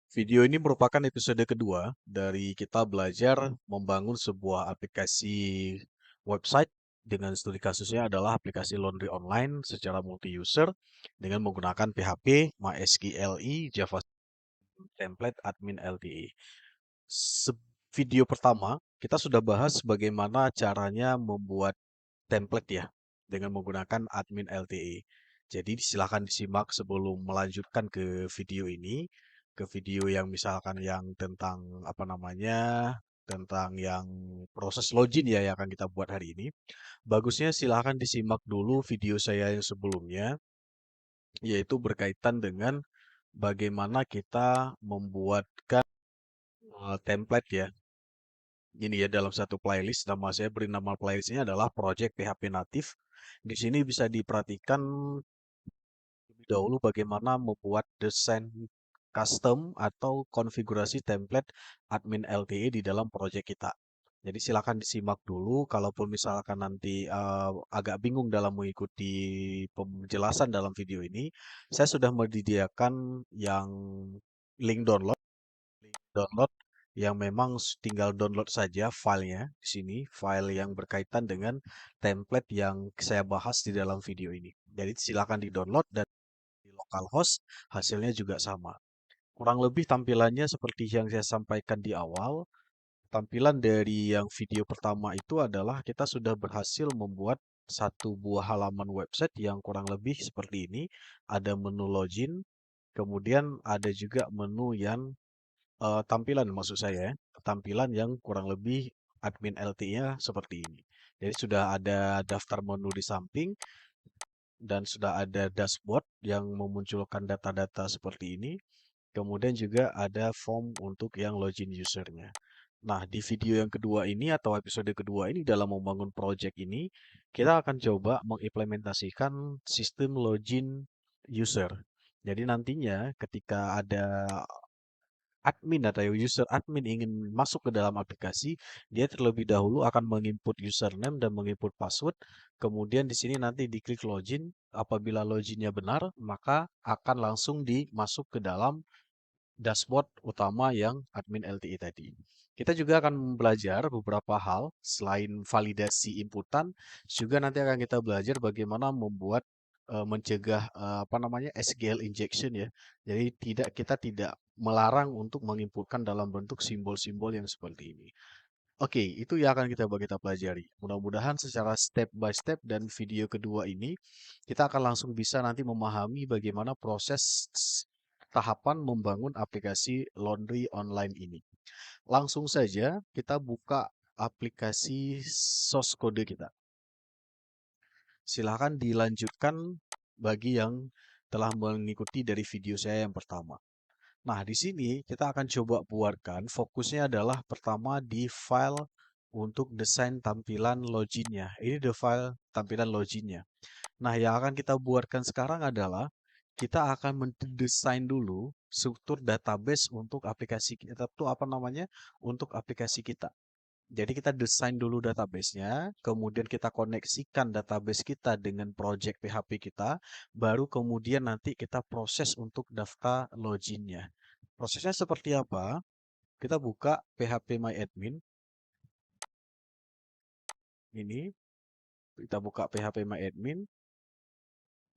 Video ini merupakan episode kedua dari kita belajar membangun sebuah aplikasi website dengan studi kasusnya adalah aplikasi laundry online secara multi-user dengan menggunakan PHP, MySQL, Java template, admin LTE. Video pertama kita sudah bahas bagaimana caranya membuat template ya dengan menggunakan admin LTE. Jadi silakan disimak sebelum melanjutkan ke video ini, ke video yang misalkan yang tentang apa namanya, tentang yang proses login ya yang akan kita buat hari ini. Bagusnya silakan disimak dulu video saya yang sebelumnya, yaitu berkaitan dengan bagaimana kita membuatkan template ya. Ini ya dalam satu playlist, nama saya beri nama playlistnya adalah Project PHP Native. Di sini bisa diperhatikan lebih dahulu bagaimana membuat desain custom atau konfigurasi template admin LTE di dalam project kita. Jadi silakan disimak dulu, kalaupun misalkan nanti agak bingung dalam mengikuti penjelasan dalam video ini, saya sudah menyediakan yang link download yang memang tinggal download saja filenya di sini, file yang berkaitan dengan template yang saya bahas di dalam video ini. Jadi silakan di-download dan di localhost hasilnya juga sama. Kurang lebih tampilannya seperti yang saya sampaikan di awal. Tampilan dari yang video pertama itu adalah kita sudah berhasil membuat satu buah halaman website yang kurang lebih seperti ini. Ada menu login, kemudian ada juga menu yang tampilan maksud saya ya, tampilan yang kurang lebih admin LT-nya seperti ini. Jadi sudah ada daftar menu di samping dan sudah ada dashboard yang memunculkan data-data seperti ini. Kemudian juga ada form untuk yang login usernya. Nah, di video yang kedua ini atau episode kedua ini dalam membangun project ini, kita akan coba mengimplementasikan sistem login user. Jadi nantinya ketika ada admin atau user admin ingin masuk ke dalam aplikasi, dia terlebih dahulu akan menginput username dan menginput password. Kemudian di sini nanti diklik login. Apabila loginnya benar, maka akan langsung dimasuk ke dalam dashboard utama yang admin LTE tadi. Kita juga akan belajar beberapa hal selain validasi inputan, juga nanti akan kita belajar bagaimana membuat mencegah apa namanya SQL injection ya. Jadi kita tidak melarang untuk menginputkan dalam bentuk simbol-simbol yang seperti ini. Oke, itu yang akan kita pelajari. Mudah-mudahan secara step by step dan video kedua ini kita akan langsung bisa nanti memahami bagaimana proses tahapan membangun aplikasi laundry online ini. Langsung saja kita buka aplikasi source code kita. Silahkan dilanjutkan bagi yang telah mengikuti dari video saya yang pertama. Nah, di sini kita akan coba buatkan, fokusnya adalah pertama di file untuk desain tampilan loginnya. Ini the file tampilan loginnya. Nah, yang akan kita buatkan sekarang adalah kita akan mendesain dulu struktur database untuk aplikasi kita itu apa namanya? Untuk aplikasi kita. Jadi kita desain dulu databasenya, kemudian kita koneksikan database kita dengan project PHP kita, baru kemudian nanti kita proses untuk daftar loginnya. Prosesnya seperti apa? Kita buka phpMyAdmin. Ini, kita buka phpMyAdmin.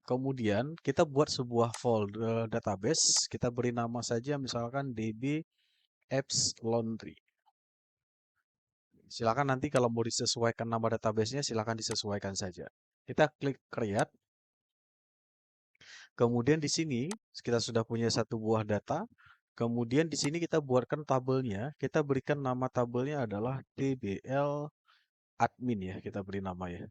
Kemudian kita buat sebuah folder database. Kita beri nama saja misalkan DB Apps Laundry. Silakan nanti kalau mau disesuaikan nama databasenya, silakan disesuaikan saja. Kita klik create. Kemudian di sini kita sudah punya satu buah data. Kemudian di sini kita buatkan tabelnya. Kita berikan nama tabelnya adalah tbl admin ya. Kita beri nama ya.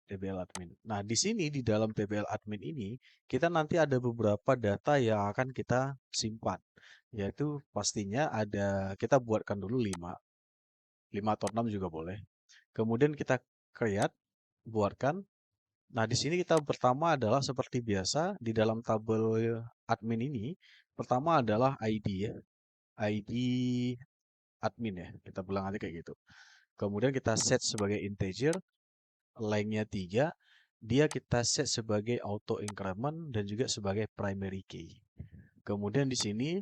TBL admin. Nah, di sini di dalam TBL admin ini kita nanti ada beberapa data yang akan kita simpan. Yaitu pastinya ada kita buatkan dulu 5. 5 atau 6 juga boleh. Kemudian kita create, buatkan. Nah, di sini kita pertama adalah seperti biasa di dalam tabel admin ini, pertama adalah ID ya. ID admin ya. Kita bilang nanti kayak gitu. Kemudian kita set sebagai integer, lengthnya 3, dia kita set sebagai auto increment dan juga sebagai primary key. Kemudian di sini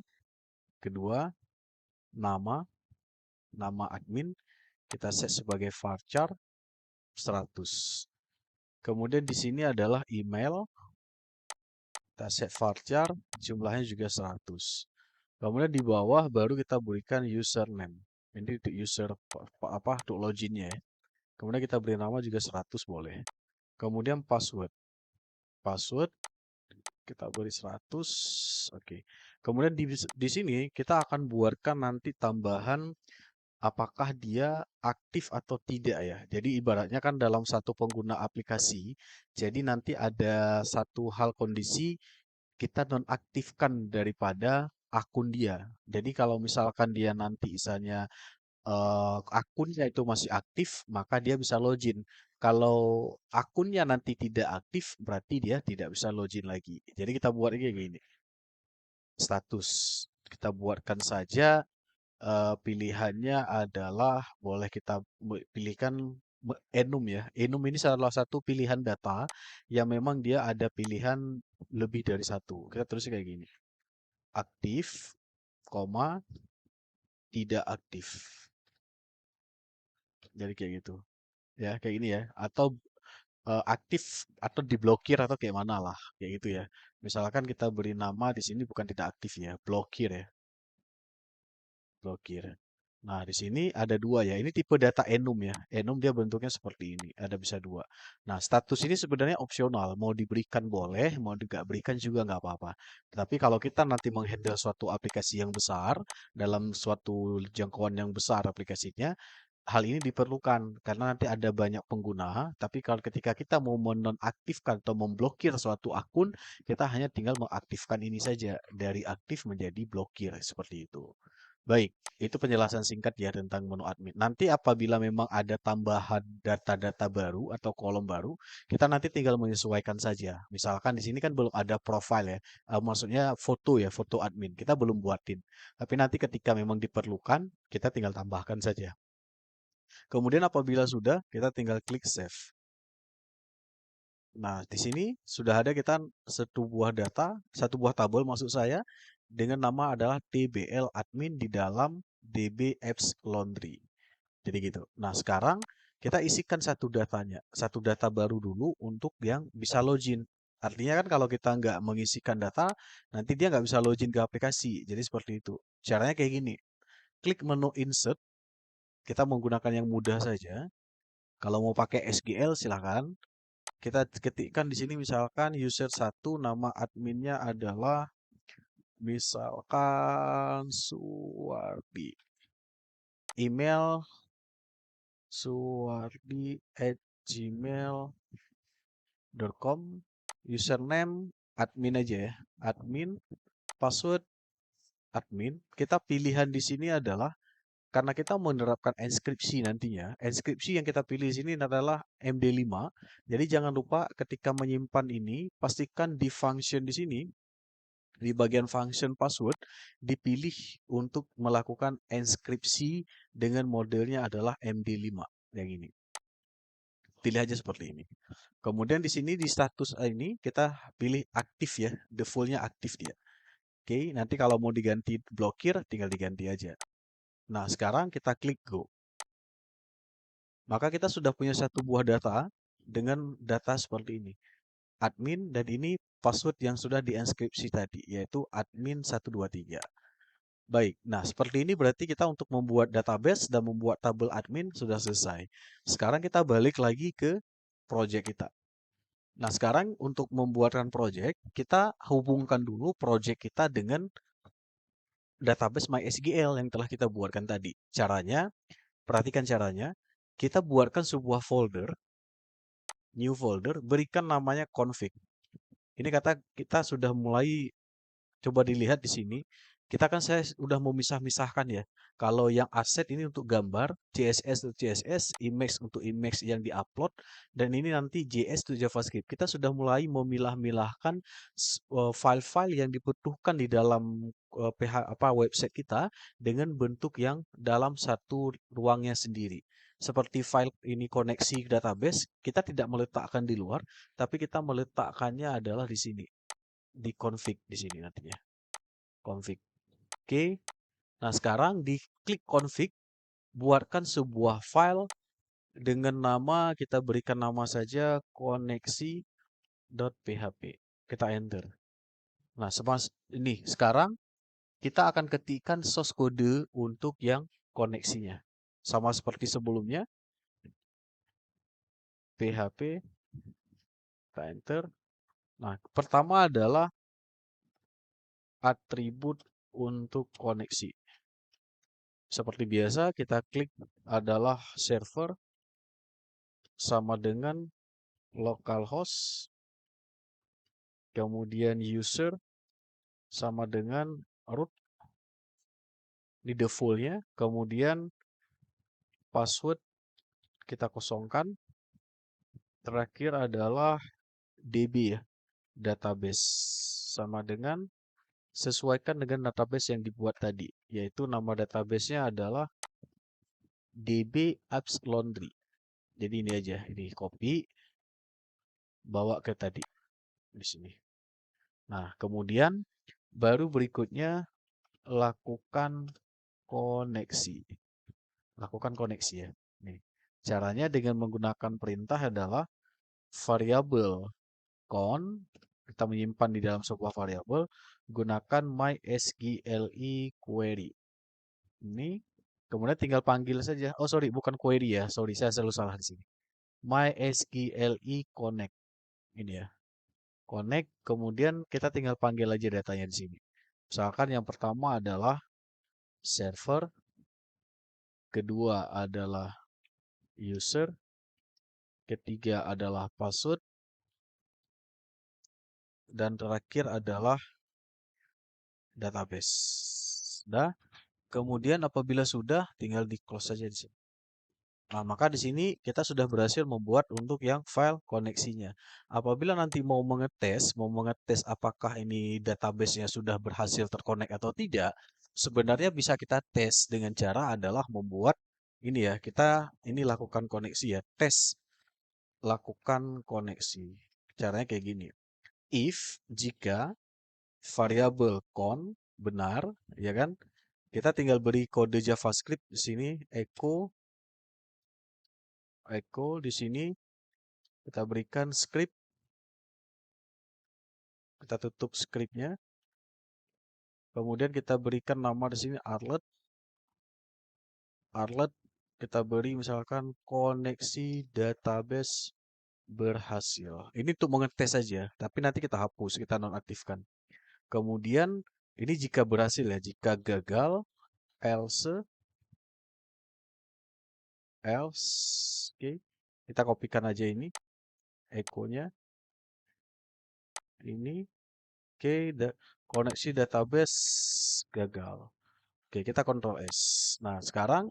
Kedua, nama admin kita set sebagai varchar 100. Kemudian di sini adalah email, kita set varchar, jumlahnya juga 100. Kemudian di bawah baru kita berikan username. Ini untuk user untuk loginnya ya. Kemudian kita beri nama juga 100 boleh. Kemudian password. Password kita beri 100. Oke. Kemudian di sini kita akan buatkan nanti tambahan apakah dia aktif atau tidak ya. Jadi ibaratnya kan dalam satu pengguna aplikasi, jadi nanti ada satu hal kondisi kita nonaktifkan daripada akun dia. Jadi kalau misalkan dia nanti misalnya akunnya itu masih aktif, maka dia bisa login. Kalau akunnya nanti tidak aktif, berarti dia tidak bisa login lagi. Jadi kita buat kayak gini. Status. Kita buatkan saja pilihannya adalah boleh kita pilihkan enum ya. Enum ini salah satu pilihan data yang memang dia ada pilihan lebih dari satu. Kita tulis kayak gini. Aktif, koma, tidak aktif. Jadi kayak gitu. Ya, kayak gini ya. Atau aktif atau diblokir atau kayak mana lah. Kayak gitu ya. Misalkan kita beri nama di sini bukan tidak aktif ya, blokir ya. Blokir. Nah, di sini ada dua ya. Ini tipe data enum ya. Enum dia bentuknya seperti ini. Ada bisa dua. Nah, status ini sebenarnya opsional. Mau diberikan boleh, mau tidak berikan juga nggak apa-apa. Tapi kalau kita nanti menghandle suatu aplikasi yang besar, dalam suatu jangkauan yang besar aplikasinya, hal ini diperlukan karena nanti ada banyak pengguna. Tapi kalau ketika kita mau menonaktifkan atau memblokir suatu akun, kita hanya tinggal mengaktifkan ini saja. Dari aktif menjadi blokir. Seperti itu. Baik, itu penjelasan singkat ya tentang menu admin. Nanti apabila memang ada tambahan data-data baru atau kolom baru, kita nanti tinggal menyesuaikan saja. Misalkan di sini kan belum ada profile ya, maksudnya foto ya, foto admin. Kita belum buatin. Tapi nanti ketika memang diperlukan, kita tinggal tambahkan saja. Kemudian apabila sudah, kita tinggal klik save. Nah, di sini sudah ada kita satu buah tabel maksud saya dengan nama adalah tbl admin di dalam db apps laundry. Jadi gitu. Nah, sekarang kita isikan satu data baru dulu untuk yang bisa login. Artinya kan kalau kita nggak mengisikan data, nanti dia nggak bisa login ke aplikasi. Jadi seperti itu. Caranya kayak gini. Klik menu insert, kita menggunakan yang mudah saja. Kalau mau pakai SQL silahkan. Kita ketikkan di sini misalkan user 1 nama adminnya adalah misalkan Suwardi. Email suwardi@gmail.com. Username admin aja ya. Admin, password admin. Kita pilihan di sini adalah karena kita menerapkan enskripsi nantinya, enskripsi yang kita pilih di sini adalah MD5. Jadi jangan lupa ketika menyimpan ini, pastikan di function di sini, di bagian function password, dipilih untuk melakukan enskripsi dengan modelnya adalah MD5 yang ini. Pilih aja seperti ini. Kemudian di sini di status ini kita pilih aktif ya, defaultnya aktif dia. Oke, nanti kalau mau diganti blokir, tinggal diganti aja. Nah, sekarang kita klik go. Maka kita sudah punya satu buah data dengan data seperti ini. Admin dan ini password yang sudah dienkripsi tadi, yaitu admin123. Baik, nah seperti ini berarti kita untuk membuat database dan membuat tabel admin sudah selesai. Sekarang kita balik lagi ke project kita. Nah sekarang untuk membuatkan project, kita hubungkan dulu project kita dengan database MySQL yang telah kita buatkan tadi. Caranya, perhatikan caranya, kita buatkan sebuah folder, new folder, berikan namanya config. Ini kata kita sudah mulai. Coba dilihat di sini, kita kan saya udah memisah-misahkan ya. Kalau yang aset ini untuk gambar, CSS untuk CSS, image untuk image yang diupload, dan ini nanti JS untuk JavaScript. Kita sudah mulai memilah-milahkan file-file yang dibutuhkan di dalam website kita dengan bentuk yang dalam satu ruangnya sendiri. Seperti file ini koneksi database, kita tidak meletakkan di luar, tapi kita meletakkannya adalah di sini di config di sini nantinya. Config. Oke. Nah, sekarang di klik config, buatkan sebuah file dengan nama, kita berikan nama saja koneksi.php. Kita enter. Nah, ini sekarang kita akan ketikkan source code untuk yang koneksinya. Sama seperti sebelumnya, php, kita enter. Nah, pertama adalah atribut untuk koneksi. Seperti biasa, kita klik adalah server sama dengan localhost, kemudian user sama dengan root di defaultnya, kemudian password kita kosongkan, terakhir adalah DB ya, database, sama dengan sesuaikan dengan database yang dibuat tadi, yaitu nama databasenya adalah DB Apps Laundry. Jadi ini aja, ini copy, bawa ke tadi di sini. Nah, kemudian baru berikutnya lakukan koneksi. Lakukan koneksi ya. Nih. Caranya dengan menggunakan perintah adalah variabel con, kita menyimpan di dalam sebuah variabel, gunakan mysqli query. Ini kemudian tinggal panggil saja. Oh sorry, bukan query ya. Sorry, saya selalu salah di sini. mysqli connect. Ini ya. Connect, kemudian kita tinggal panggil aja datanya di sini. Misalkan yang pertama adalah server, kedua adalah user, ketiga adalah password, dan terakhir adalah database. Nah, kemudian apabila sudah, tinggal di close saja di sini. Nah, maka di sini kita sudah berhasil membuat untuk yang file koneksinya. Apabila nanti mau mengetes apakah ini database-nya sudah berhasil terkonek atau tidak, sebenarnya bisa kita tes dengan cara adalah membuat ini ya, kita ini lakukan koneksi ya, tes lakukan koneksi. Caranya kayak gini. If jika variabel con benar, ya kan? Kita tinggal beri kode JavaScript di sini echo di sini kita berikan script, kita tutup scriptnya, kemudian kita berikan nama di sini arlet kita beri misalkan koneksi database berhasil. Ini untuk mengetes saja, tapi nanti kita hapus, kita nonaktifkan. Kemudian ini jika berhasil ya, jika gagal else, oke, kita kopikan aja ini echo-nya ini. Oke, koneksi database gagal. Oke, kita Ctrl S. Nah, sekarang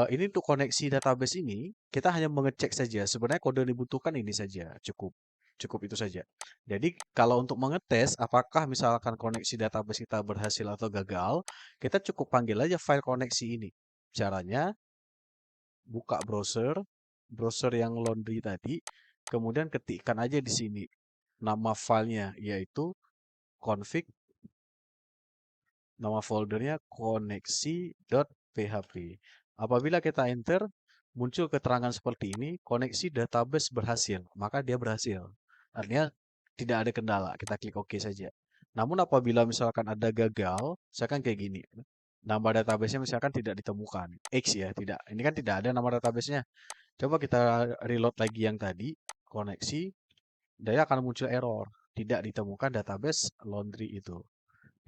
ini untuk koneksi database ini, kita hanya mengecek saja. Sebenarnya kode yang dibutuhkan ini saja, cukup. Cukup itu saja. Jadi, kalau untuk mengetes apakah misalkan koneksi database kita berhasil atau gagal, kita cukup panggil aja file koneksi ini. Caranya, buka browser yang laundry tadi, kemudian ketikkan aja di sini nama filenya, yaitu config, nama foldernya koneksi.php. Apabila kita enter, muncul keterangan seperti ini, koneksi database berhasil, maka dia berhasil. Artinya tidak ada kendala, kita klik OK saja. Namun apabila misalkan ada gagal, misalkan kayak gini, nama database-nya misalkan tidak ditemukan, X ya, tidak. Ini kan tidak ada nama database-nya. Coba kita reload lagi yang tadi, koneksi, dia akan muncul error, tidak ditemukan database laundry itu.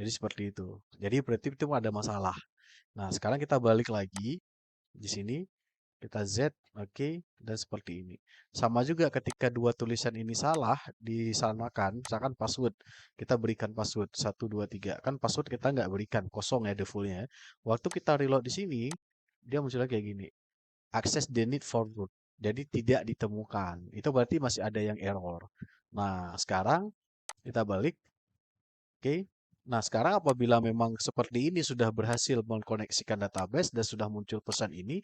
Jadi seperti itu. Jadi berarti itu ada masalah. Nah, sekarang kita balik lagi di sini. Kita Z, oke, dan seperti ini. Sama juga ketika dua tulisan ini salah, disamakan, misalkan password. Kita berikan password 1, 2, 3. Kan password kita nggak berikan, kosong ya defaultnya. Waktu kita reload di sini, dia munculnya kayak gini. Access denied for root. Jadi tidak ditemukan. Itu berarti masih ada yang error. Nah, sekarang kita balik. Oke. Nah, sekarang apabila memang seperti ini sudah berhasil mengkoneksikan database dan sudah muncul pesan ini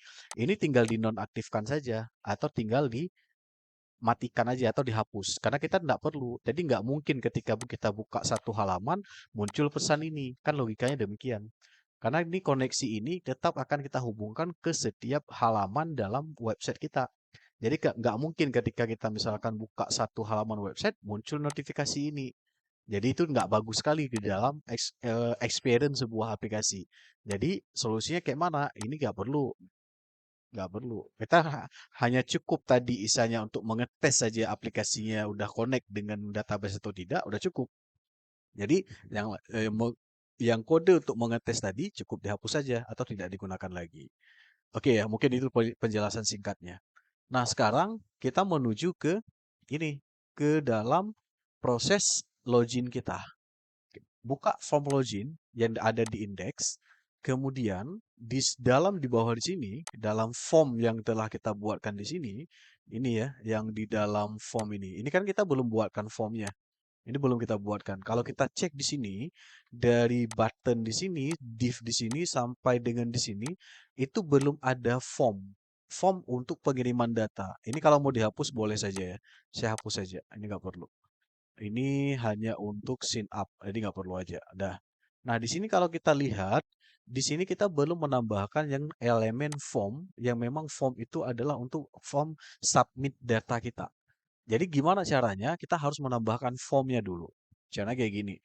tinggal dinonaktifkan saja atau tinggal dimatikan aja atau dihapus. Karena kita tidak perlu. Jadi nggak mungkin ketika kita buka satu halaman muncul pesan ini. Kan logikanya demikian. Karena ini koneksi ini tetap akan kita hubungkan ke setiap halaman dalam website kita. Jadi nggak mungkin ketika kita misalkan buka satu halaman website muncul notifikasi ini. Jadi itu nggak bagus sekali di dalam experience sebuah aplikasi. Jadi solusinya kayak mana? Ini nggak perlu. Kita hanya cukup tadi isanya untuk mengetes saja aplikasinya udah connect dengan database atau tidak, udah cukup. Jadi yang yang kode untuk mengetes tadi cukup dihapus saja atau tidak digunakan lagi. Oke ya, mungkin itu penjelasan singkatnya. Nah, sekarang kita menuju ke ini, ke dalam proses login kita. Buka form login yang ada di indeks, kemudian di bawah di sini, dalam form yang telah kita buatkan di sini, ini ya, yang di dalam form ini. Ini kan kita belum buatkan formnya. Ini belum kita buatkan. Kalau kita cek di sini, dari button di sini, div di sini, sampai dengan di sini, itu belum ada form. Form untuk pengiriman data. Ini kalau mau dihapus boleh saja ya. Saya hapus saja. Ini nggak perlu. Ini hanya untuk sign up. Jadi nggak perlu aja. Dah. Nah, di sini kalau kita lihat, di sini kita belum menambahkan yang elemen form, yang memang form itu adalah untuk form submit data kita. Jadi gimana caranya? Kita harus menambahkan formnya dulu. Caranya kayak gini.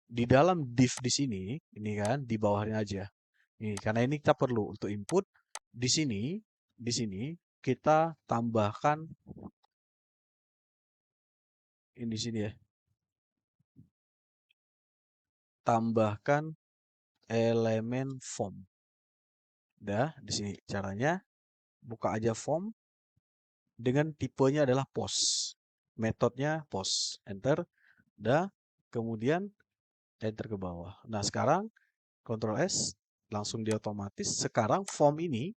Di dalam div di sini, ini kan di bawahnya aja. Ini karena ini kita perlu untuk input di sini kita tambahkan ini di sini ya. Tambahkan elemen form. Dah, di sini caranya buka aja form dengan tipenya adalah post. Metodenya post. Enter. Dah, kemudian enter ke bawah. Nah, sekarang Ctrl S, langsung dia otomatis. Sekarang form ini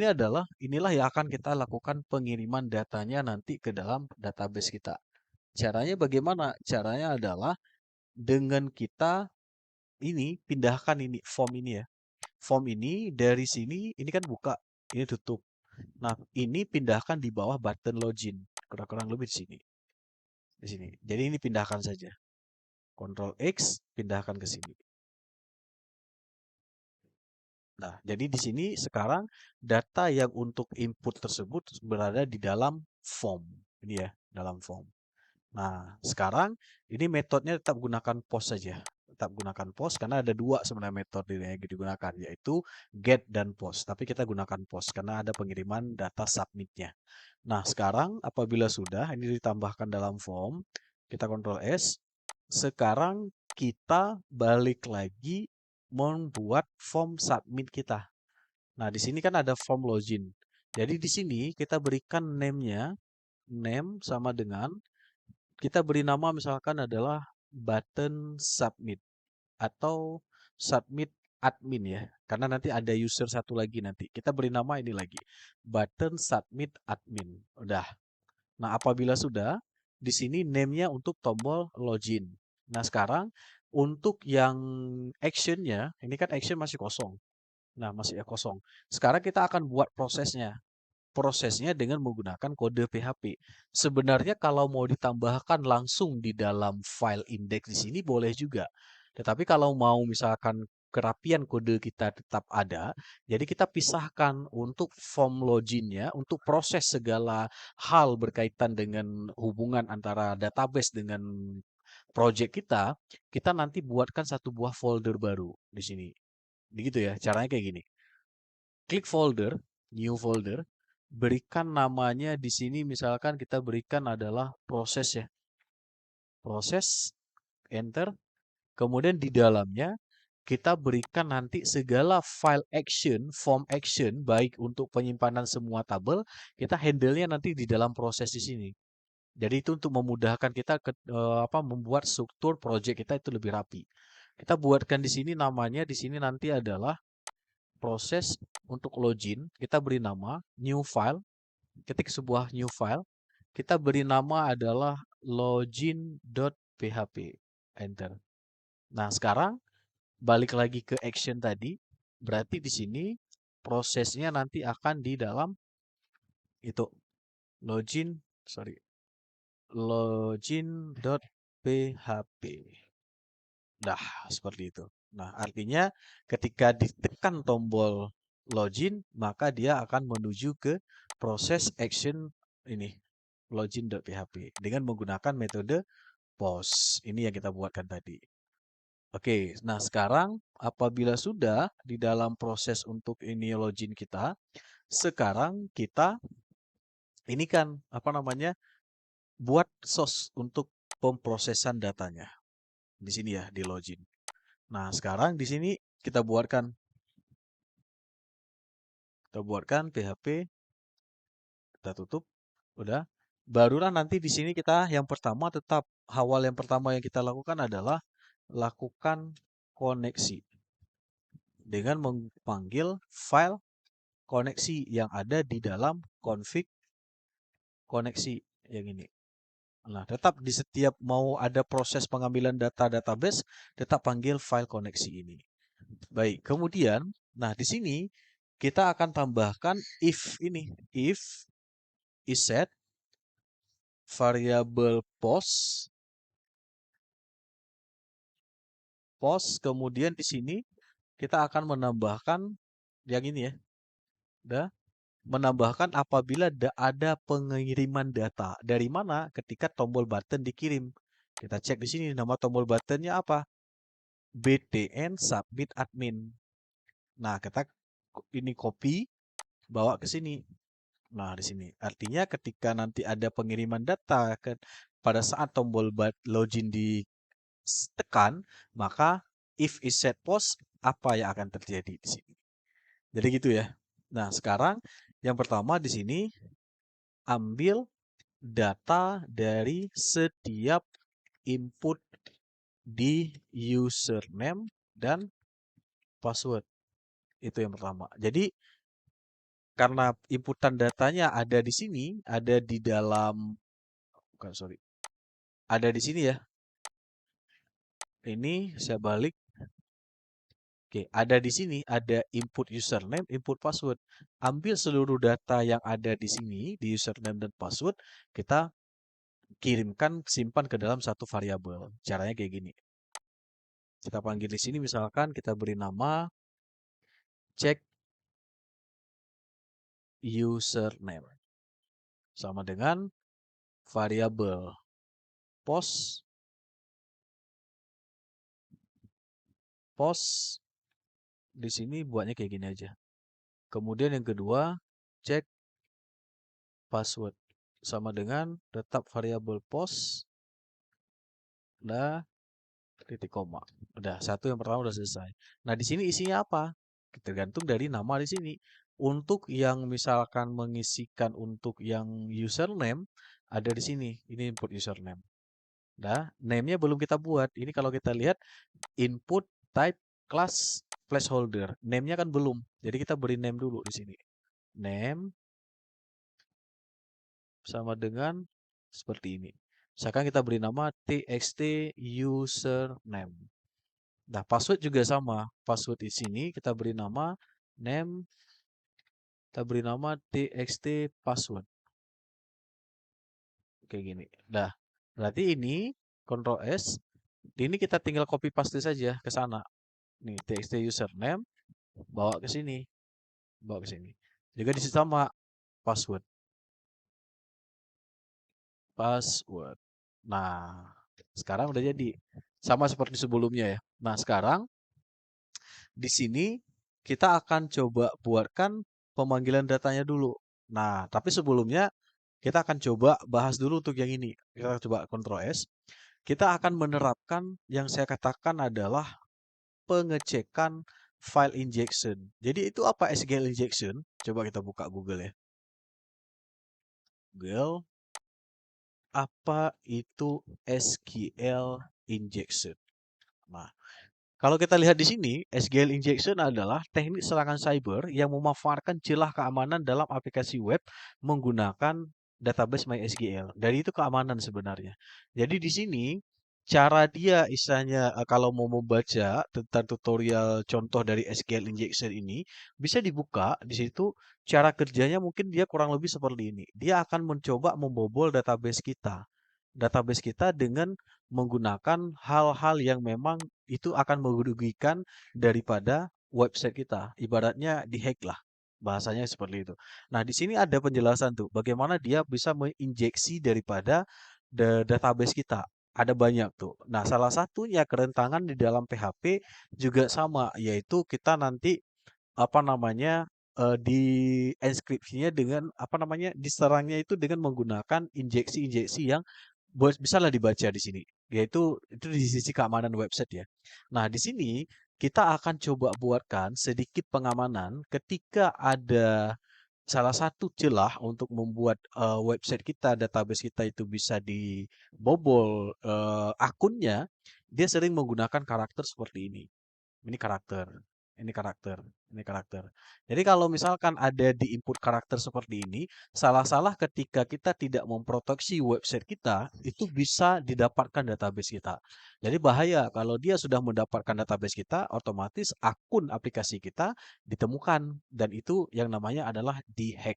adalah inilah yang akan kita lakukan pengiriman datanya nanti ke dalam database kita. Caranya bagaimana? Caranya adalah dengan kita ini pindahkan ini form ini ya. Form ini dari sini ini kan buka, ini tutup. Nah, ini pindahkan di bawah button login. Kurang-kurang lebih di sini. Di sini. Jadi ini pindahkan saja. Ctrl X, pindahkan ke sini. Nah, jadi di sini sekarang data yang untuk input tersebut berada di dalam form. Ini ya, dalam form. Nah, sekarang ini metodenya tetap gunakan post saja. Tetap gunakan post karena ada dua sebenarnya metode yang digunakan, yaitu get dan post. Tapi kita gunakan post karena ada pengiriman data submitnya. Nah, sekarang apabila sudah ini ditambahkan dalam form, kita Ctrl S. Sekarang kita balik lagi membuat form submit kita. Nah, di sini kan ada form login. Jadi di sini kita berikan name-nya, name sama dengan kita beri nama misalkan adalah button submit atau submit admin ya. Karena nanti ada user satu lagi nanti. Kita beri nama ini lagi. Button submit admin. Udah. Nah, apabila sudah, di sini name-nya untuk tombol login. Nah, sekarang untuk yang action-nya, ini kan action masih kosong. Nah, masih ya kosong. Sekarang kita akan buat prosesnya. Prosesnya dengan menggunakan kode PHP. Sebenarnya kalau mau ditambahkan langsung di dalam file index di sini boleh juga. Tetapi kalau mau misalkan kerapian kode kita tetap ada, jadi kita pisahkan untuk form loginnya, untuk proses segala hal berkaitan dengan hubungan antara database dengan project kita nanti buatkan satu buah folder baru di sini. Begitu ya, caranya kayak gini. Klik folder, new folder, berikan namanya di sini misalkan kita berikan adalah proses ya. Proses, enter. Kemudian di dalamnya kita berikan nanti segala file action, form action, baik untuk penyimpanan semua tabel, kita handle-nya nanti di dalam proses di sini. Jadi itu untuk memudahkan kita membuat struktur project kita itu lebih rapi. Kita buatkan di sini namanya di sini nanti adalah proses untuk login, kita beri nama new file, ketik sebuah new file, kita beri nama adalah login.php, enter. Nah, sekarang balik lagi ke action tadi, berarti di sini prosesnya nanti akan di dalam itu login, sorry, login.php. Dah, seperti itu. Nah, artinya ketika ditekan tombol login, maka dia akan menuju ke proses action ini login.php dengan menggunakan metode post. Ini yang kita buatkan tadi. Oke, nah sekarang apabila sudah di dalam proses untuk ini login kita, sekarang kita ini kan apa namanya buat source untuk pemrosesan datanya. Di sini ya di login. Nah, sekarang di sini kita buatkan PHP, kita tutup, udah. Barulah nanti di sini kita yang pertama tetap awal yang pertama yang kita lakukan adalah lakukan koneksi dengan memanggil file koneksi yang ada di dalam config koneksi yang ini. Nah, tetap di setiap mau ada proses pengambilan data database, tetap panggil file koneksi ini. Baik, kemudian, nah di sini kita akan tambahkan if ini, if isset variable post, kemudian di sini kita akan menambahkan yang ini ya, udah, menambahkan apabila ada pengiriman data. Dari mana? Ketika tombol button dikirim. Kita cek di sini nama tombol buttonnya apa? btn submit admin. Nah, kita ini copy, bawa ke sini. Nah, di sini. Artinya ketika nanti ada pengiriman data pada saat tombol login ditekan, maka if is set post, apa yang akan terjadi di sini. Jadi gitu ya. Nah, sekarang yang pertama di sini ambil data dari setiap input di username dan password. Itu yang pertama. Jadi karena inputan datanya ada di sini, ada di dalam, bukan sorry, ada di sini ya. Ini saya balik. Oke, ada di sini, ada input username, input password. Ambil seluruh data yang ada di sini, di username dan password, kita kirimkan, simpan ke dalam satu variabel. Caranya kayak gini. Kita panggil di sini, misalkan kita beri nama check username. Sama dengan variabel post di sini buatnya kayak gini aja. Kemudian yang kedua, cek password sama dengan tetap variabel post udah titik koma. Udah satu yang pertama udah selesai. Nah, di sini isinya apa? Tergantung dari nama di sini. Untuk yang misalkan mengisikan untuk yang username ada di sini. Ini input username. Nah, name-nya belum kita buat. Ini kalau kita lihat input type class placeholder. Name-nya kan belum. Jadi kita beri name dulu di sini. Name sama dengan seperti ini. Sekarang kita beri nama txt username. Nah, password juga sama. Password di sini kita beri nama name, kita beri nama txt password. Kayak gini. Nah, berarti ini Ctrl S. Ini kita tinggal copy paste saja ke sana. Nih, txt username bawa ke sini, bawa ke sini. Juga di situ sama password. Password. Nah, sekarang udah jadi. Sama seperti sebelumnya ya. Nah, sekarang di sini kita akan coba buatkan pemanggilan datanya dulu. Nah, tapi sebelumnya kita akan coba bahas dulu untuk yang ini. Kita coba Ctrl S. Kita akan menerapkan yang saya katakan adalah pengecekan file injection. Jadi itu apa SQL injection? Coba kita buka Google ya. Google, apa itu SQL injection? Nah, kalau kita lihat di sini, SQL injection adalah teknik serangan cyber yang memanfaatkan celah keamanan dalam aplikasi web menggunakan database MySQL. Dari itu keamanan sebenarnya. Jadi di sini cara dia istilahnya kalau mau membaca tentang tutorial contoh dari SQL injection ini bisa dibuka di situ. Cara kerjanya mungkin dia kurang lebih seperti ini. Dia akan mencoba membobol database kita. database kita dengan menggunakan hal-hal yang memang itu akan merugikan daripada website kita. Ibaratnya dihack lah. Bahasanya seperti itu. Nah, di sini ada penjelasan tuh bagaimana dia bisa menginjeksi daripada database kita. Ada banyak tuh. Nah, salah satunya kerentanan di dalam PHP juga sama, yaitu kita nanti apa namanya di enskripsinya dengan apa namanya diserangnya itu dengan menggunakan injeksi-injeksi yang bisa lah dibaca di sini, yaitu itu di sisi keamanan website ya. Nah, di sini kita akan coba buatkan sedikit pengamanan ketika ada salah satu celah untuk membuat website kita, database kita itu bisa dibobol akunnya, dia sering menggunakan karakter seperti ini. Ini karakter, ini karakter, ini karakter. Jadi kalau misalkan ada di input karakter seperti ini, salah-salah ketika kita tidak memproteksi website kita, itu bisa didapatkan database kita. Jadi bahaya kalau dia sudah mendapatkan database kita, otomatis akun aplikasi kita ditemukan dan itu yang namanya adalah dihack.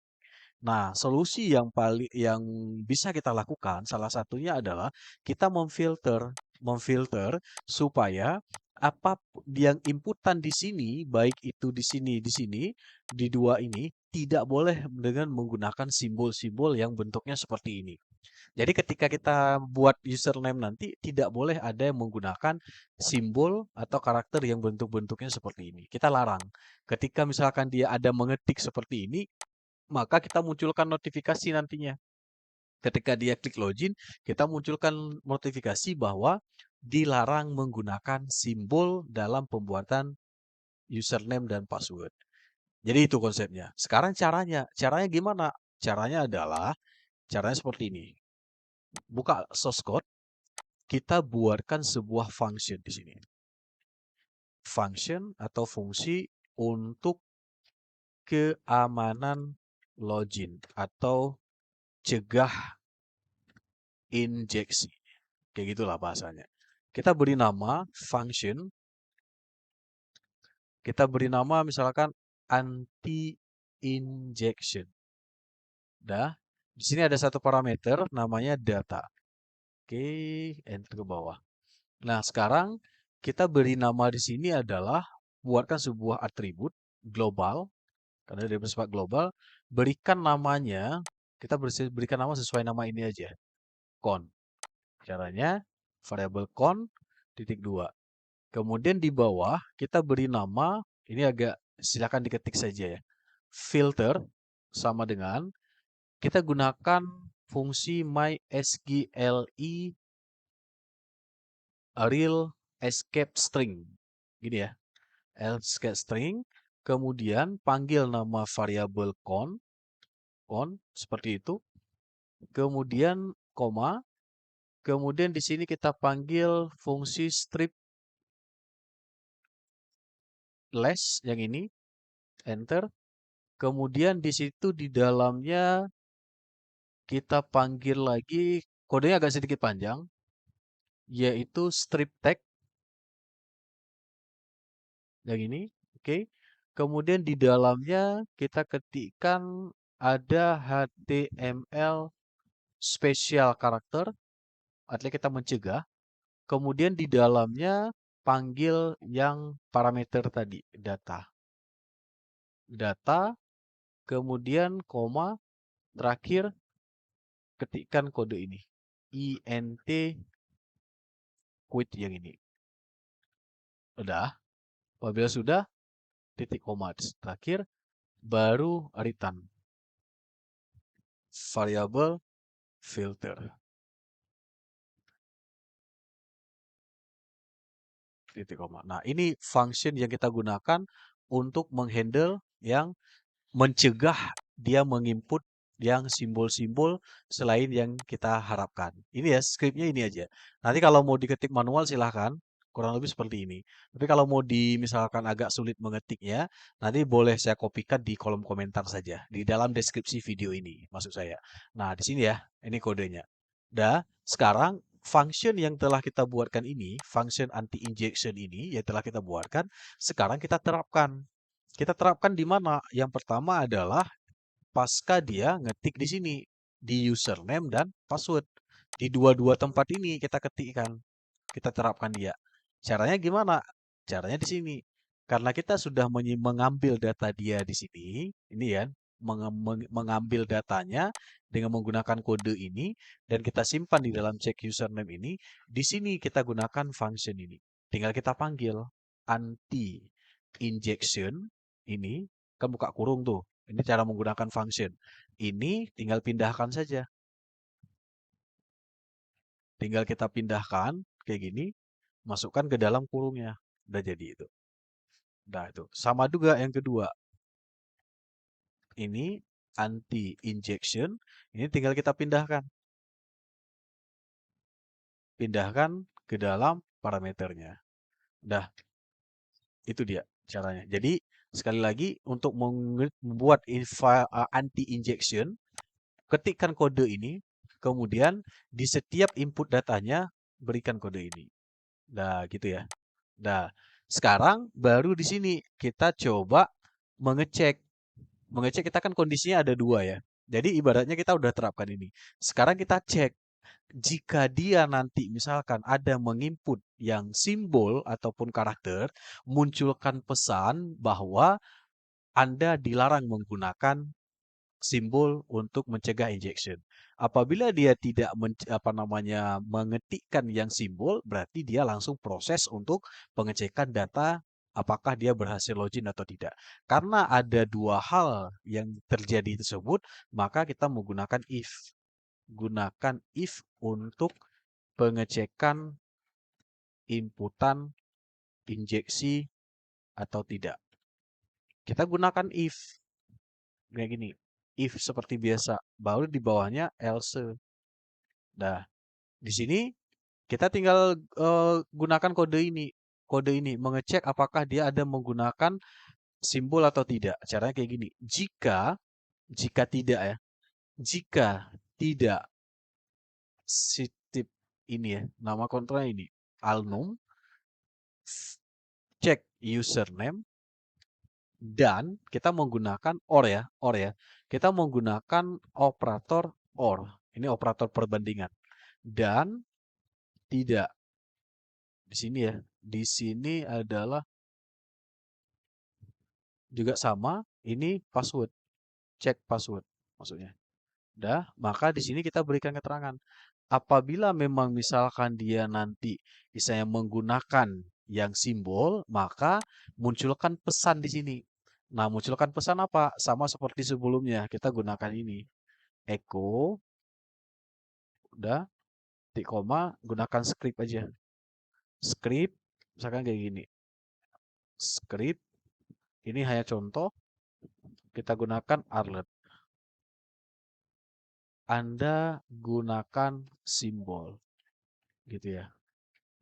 Nah, solusi yang paling yang bisa kita lakukan salah satunya adalah kita memfilter supaya apa yang inputan di sini, baik itu di dua ini tidak boleh dengan menggunakan simbol-simbol yang bentuknya seperti ini. Jadi ketika kita buat username nanti tidak boleh ada yang menggunakan simbol atau karakter yang bentuk-bentuknya seperti ini. Kita larang. Ketika misalkan dia ada mengetik seperti ini, maka kita munculkan notifikasi nantinya. Ketika dia klik login, kita munculkan notifikasi bahwa dilarang menggunakan simbol dalam pembuatan username dan password. Jadi itu konsepnya. Sekarang caranya. Caranya gimana? Caranya seperti ini. Buka source code, kita buatkan sebuah function di sini. Function atau fungsi untuk keamanan login atau cegah injeksi. Kayak gitulah bahasanya. Kita beri nama function, kita beri nama misalkan anti-injection. Dah, di sini ada satu parameter namanya data. Oke, enter ke bawah. Nah, sekarang kita beri nama di sini adalah buatkan sebuah atribut global, karena dia bersifat global, berikan namanya, kita berikan nama sesuai nama ini aja, con. Caranya variabel con titik 2. Kemudian di bawah kita beri nama, ini agak silakan diketik saja ya. Filter sama dengan kita gunakan fungsi mysqli real escape string. Gini ya. Escape string, kemudian panggil nama variabel con seperti itu. Kemudian koma, kemudian di sini kita panggil fungsi strip less yang ini, enter. Kemudian di situ di dalamnya kita panggil lagi, kodenya agak sedikit panjang, yaitu strip tag yang ini, oke. Kemudian di dalamnya kita ketikkan ada HTML special karakter, artinya kita mencegah. Kemudian di dalamnya panggil yang parameter tadi, data. Data, kemudian koma, terakhir ketikkan kode ini. int quit yang ini. Udah. Apabila sudah, titik koma terakhir, baru return variabel filter. Titik koma. Nah, ini function yang kita gunakan untuk menghandle yang mencegah dia menginput yang simbol-simbol selain yang kita harapkan. Ini ya, scriptnya ini aja. Nanti kalau mau diketik manual silahkan, kurang lebih seperti ini. Tapi kalau mau misalkan agak sulit mengetiknya, nanti boleh saya kopikan di kolom komentar saja, di dalam deskripsi video ini, maksud saya. Nah, di sini ya, ini kodenya. Dah, sekarang function yang telah kita buatkan ini, function anti-injection ini yang telah kita buatkan, sekarang kita terapkan. Kita terapkan di mana? Yang pertama adalah pasca dia ngetik di sini, di username dan password. Di dua-dua tempat ini kita ketikkan, kita terapkan dia. Caranya gimana? Caranya di sini. Karena kita sudah mengambil data dia di sini, ini ya, mengambil datanya dengan menggunakan kode ini dan kita simpan di dalam check username ini. Di sini kita gunakan function ini. Tinggal kita panggil anti injection ini, kan buka kurung tuh. Ini cara menggunakan function. Ini tinggal pindahkan saja. Tinggal kita pindahkan kayak gini, masukkan ke dalam kurungnya. Udah jadi itu. Nah, itu. Sama juga yang kedua. Ini anti injection. Ini tinggal kita pindahkan. Pindahkan ke dalam parameternya. Udah, itu dia caranya. Jadi, sekali lagi untuk membuat anti injection, ketikkan kode ini, kemudian di setiap input datanya berikan kode ini. Nah, gitu ya. Nah, sekarang baru di sini kita coba mengecek. Mengecek kita kan kondisinya ada dua ya. Jadi ibaratnya kita udah terapkan ini. Sekarang kita cek jika dia nanti misalkan ada menginput yang simbol ataupun karakter, munculkan pesan bahwa Anda dilarang menggunakan simbol untuk mencegah injection. Apabila dia tidak mengetikkan yang simbol, berarti dia langsung proses untuk pengecekan data apakah dia berhasil login atau tidak. Karena ada dua hal yang terjadi tersebut, maka kita menggunakan if. Gunakan if untuk pengecekan inputan injeksi atau tidak. Kita gunakan if kayak gini. If seperti biasa, baru di bawahnya else. Nah, di sini kita tinggal gunakan kode ini. Kode ini mengecek apakah dia ada menggunakan simbol atau tidak. Caranya kayak gini. Jika tidak ya. Jika tidak si tip ini ya, nama kontrolnya ini alnum, cek username dan kita menggunakan or ya. Kita menggunakan operator or. Ini operator perbandingan. Dan tidak di sini ya. Di sini adalah juga sama, ini password. Cek password maksudnya. Dah, maka di sini kita berikan keterangan. Apabila memang misalkan dia nanti misalnya menggunakan yang simbol, maka munculkan pesan di sini. Nah, munculkan pesan apa? Sama seperti sebelumnya, kita gunakan ini. Echo, udah, titik koma, gunakan script aja. Script, misalkan kayak gini. Script, ini hanya contoh, kita gunakan alert. Anda gunakan simbol, gitu ya.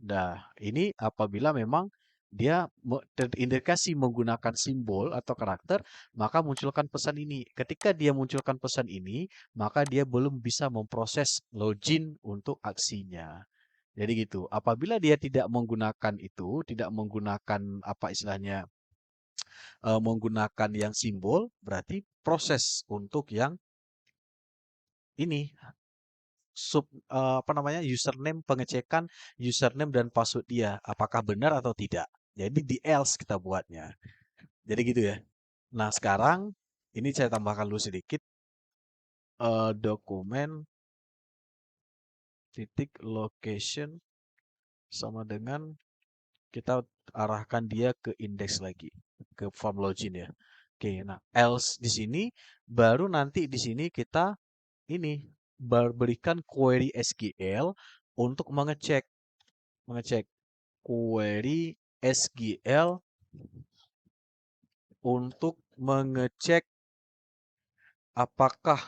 Nah, ini apabila memang dia terindikasi menggunakan simbol atau karakter, maka munculkan pesan ini. Ketika dia munculkan pesan ini, maka dia belum bisa memproses login untuk aksinya. Jadi gitu. Apabila dia tidak menggunakan itu, tidak menggunakan apa istilahnya, menggunakan yang simbol, berarti proses untuk yang ini apa namanya username, pengecekan username dan password dia apakah benar atau tidak. Jadi di else kita buatnya. Jadi gitu ya. Nah, sekarang ini saya tambahkan dulu sedikit dokumen titik location sama dengan kita arahkan dia ke index lagi, ke form login ya. Oke, nah else di sini baru nanti di sini kita ini berikan query SQL untuk mengecek query SQL untuk mengecek apakah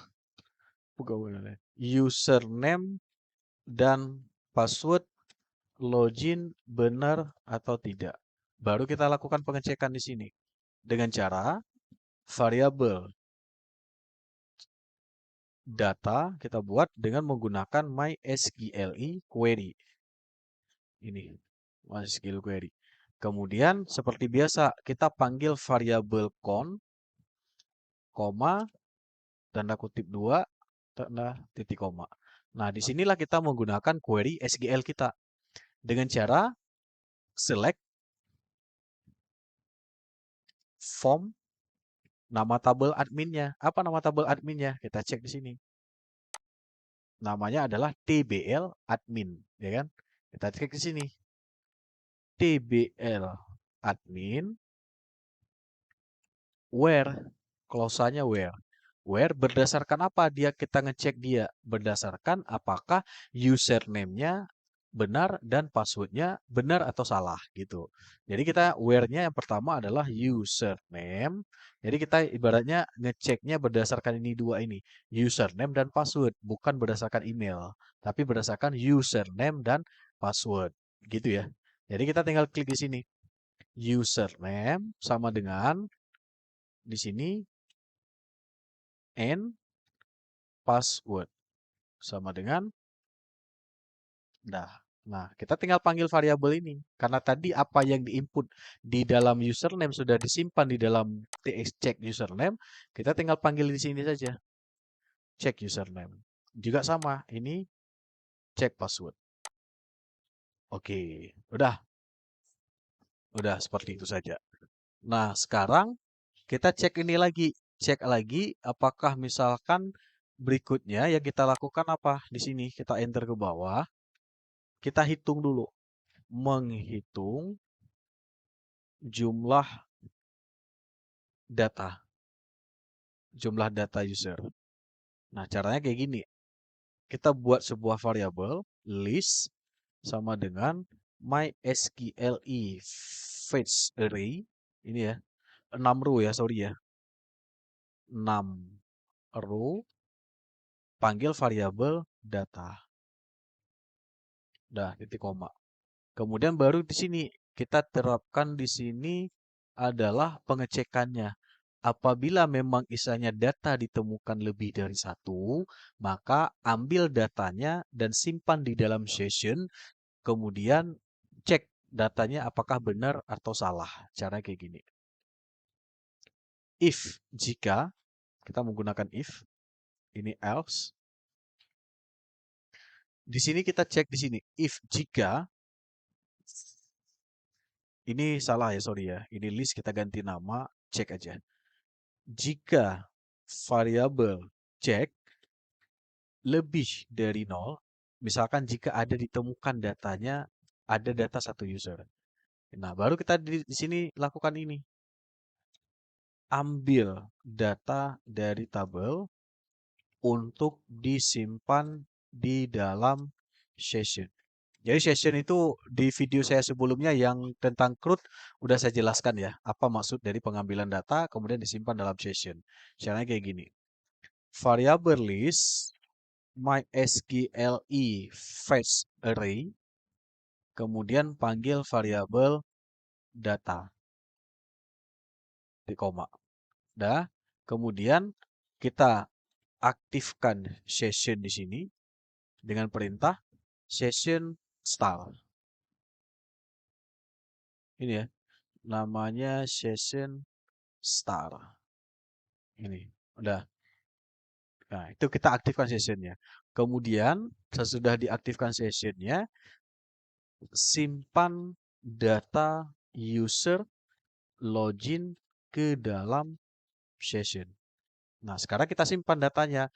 username dan password login benar atau tidak. Baru kita lakukan pengecekan di sini dengan cara variabel data kita buat dengan menggunakan MySQL query. Ini MySQL query. Kemudian seperti biasa kita panggil variabel count, koma, tanda kutip 2, tanda titik koma. Nah, disinilah kita menggunakan query SQL kita dengan cara select form nama tabel adminnya. Apa nama tabel adminnya? Kita cek di sini. Namanya adalah TBL admin, ya kan? Kita cek di sini. TBL admin where, clause-nya where. Where berdasarkan apa dia kita ngecek dia? Berdasarkan apakah username-nya benar dan password-nya benar atau salah gitu. Jadi kita where-nya yang pertama adalah username. Jadi kita ibaratnya ngeceknya berdasarkan ini dua ini, username dan password, bukan berdasarkan email, tapi berdasarkan username dan password gitu ya. Jadi kita tinggal klik di sini. Username sama dengan di sini and password sama dengan dah. Nah, kita tinggal panggil variabel ini. Karena tadi apa yang diinput di dalam username sudah disimpan di dalam tx check username, kita tinggal panggil di sini saja. Check username. Juga sama, ini check password. Oke, udah seperti itu saja. Nah, sekarang kita cek ini lagi. Cek lagi apakah misalkan berikutnya yang kita lakukan apa? Di sini kita enter ke bawah. Kita hitung dulu. Menghitung jumlah data. Jumlah data user. Nah, caranya kayak gini. Kita buat sebuah variabel list sama dengan mysqli fetch array. Ini ya, 6 row ya, sorry ya. 6 row panggil variabel data. Dah, titik koma. Kemudian baru di sini kita terapkan di sini adalah pengecekannya. Apabila memang isinya data ditemukan lebih dari satu, maka ambil datanya dan simpan di dalam session, kemudian cek datanya apakah benar atau salah. Cara kayak gini. If, jika, kita menggunakan if, ini else. Di sini kita cek di sini, if, jika, ini salah ya, sorry ya. Ini list kita ganti nama, cek aja. Jika variabel cek lebih dari 0, misalkan jika ada ditemukan datanya, ada data satu user. Nah, baru kita di sini lakukan ini. Ambil data dari tabel untuk disimpan di dalam session. Jadi session itu di video saya sebelumnya yang tentang CRUD udah saya jelaskan ya, apa maksud dari pengambilan data kemudian disimpan dalam session. Caranya kayak gini. Variable list mysqli fetch array kemudian panggil variabel data di koma. Dah. Kemudian kita aktifkan session di sini dengan perintah session start. Ini ya, namanya session start. Ini, udah. Nah, itu kita aktifkan sessionnya. Kemudian, sesudah diaktifkan sessionnya, simpan data user login ke dalam session. Nah, sekarang kita simpan datanya.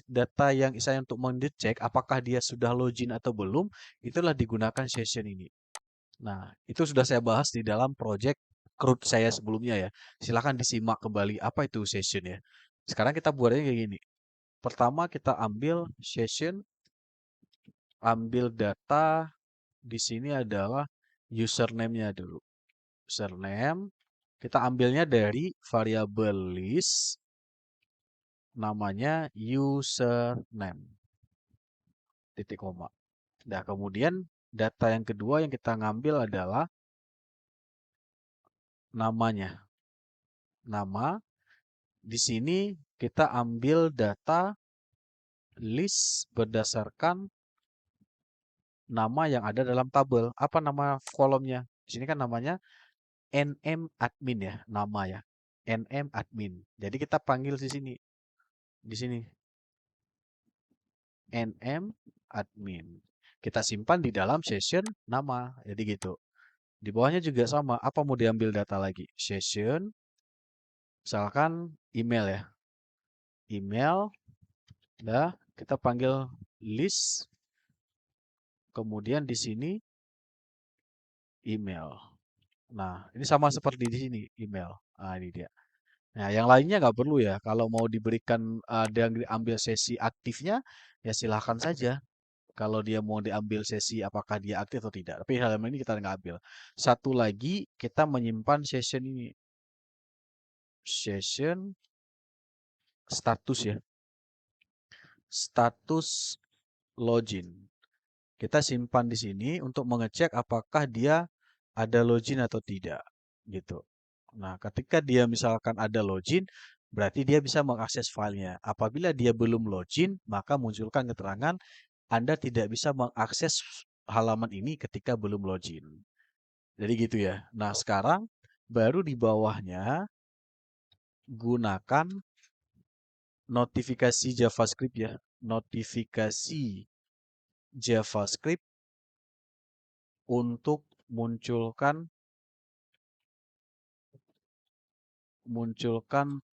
Data yang saya untuk mengecek apakah dia sudah login atau belum, itulah digunakan session ini. Nah, itu sudah saya bahas di dalam project CRUD saya sebelumnya ya. Silahkan disimak kembali apa itu session ya. Sekarang kita buatnya kayak gini. Pertama kita ambil session, ambil data di sini adalah username-nya dulu. Username, kita ambilnya dari variabel list, namanya username, titik koma. Nah, kemudian data yang kedua yang kita ngambil adalah namanya. Nama, di sini kita ambil data list berdasarkan nama yang ada dalam tabel. Apa nama kolomnya? Di sini kan namanya nm admin ya, nama ya. nm admin. Jadi kita panggil di sini. Di sini. nm admin. Kita simpan di dalam session nama. Jadi gitu. Di bawahnya juga sama. Apa mau diambil data lagi? Session, misalkan email ya. Email, dah kita panggil list. Kemudian di sini email. Nah, ini sama seperti di sini email. Nah, ini dia. Nah, yang lainnya nggak perlu ya. Kalau mau diberikan ada yang diambil sesi aktifnya, ya silahkan saja. Kalau dia mau diambil sesi apakah dia aktif atau tidak. Tapi hal ini kita nggak ambil. Satu lagi, kita menyimpan session ini. Session status ya. Status login. Kita simpan di sini untuk mengecek apakah dia ada login atau tidak. Gitu. Nah, ketika dia misalkan ada login, berarti dia bisa mengakses filenya. Apabila dia belum login, maka munculkan keterangan Anda tidak bisa mengakses halaman ini ketika belum login. Jadi gitu ya. Nah, sekarang baru di bawahnya gunakan notifikasi JavaScript ya. Notifikasi JavaScript untuk munculkan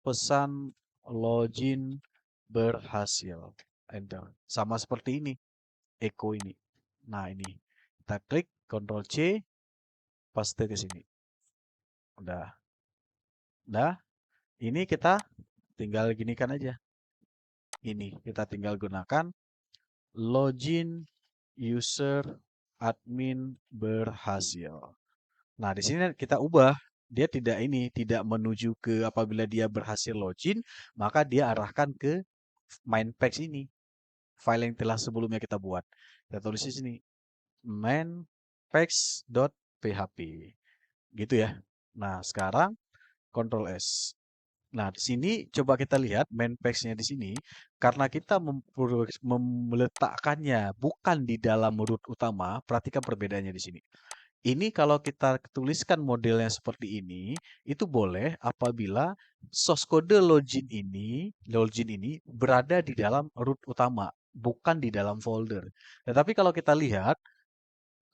pesan login berhasil. Enter. Sama seperti ini, echo ini. Nah, ini. Kita klik Ctrl C, paste ke sini. Udah. Udah. Ini kita tinggal ginikan aja. Ini kita tinggal gunakan login user admin berhasil. Nah, di sini kita ubah. Dia tidak menuju ke apabila dia berhasil login, maka dia arahkan ke main page ini. File yang telah sebelumnya kita buat. Kita tulis di sini mainpage.php. Gitu ya. Nah, sekarang Ctrl S. Nah, di sini coba kita lihat main page-nya di sini karena kita meletakkannya bukan di dalam root utama, perhatikan perbedaannya di sini. Ini kalau kita tuliskan modelnya seperti ini, itu boleh apabila source code login ini berada di dalam root utama, bukan di dalam folder. Tetapi kalau kita lihat,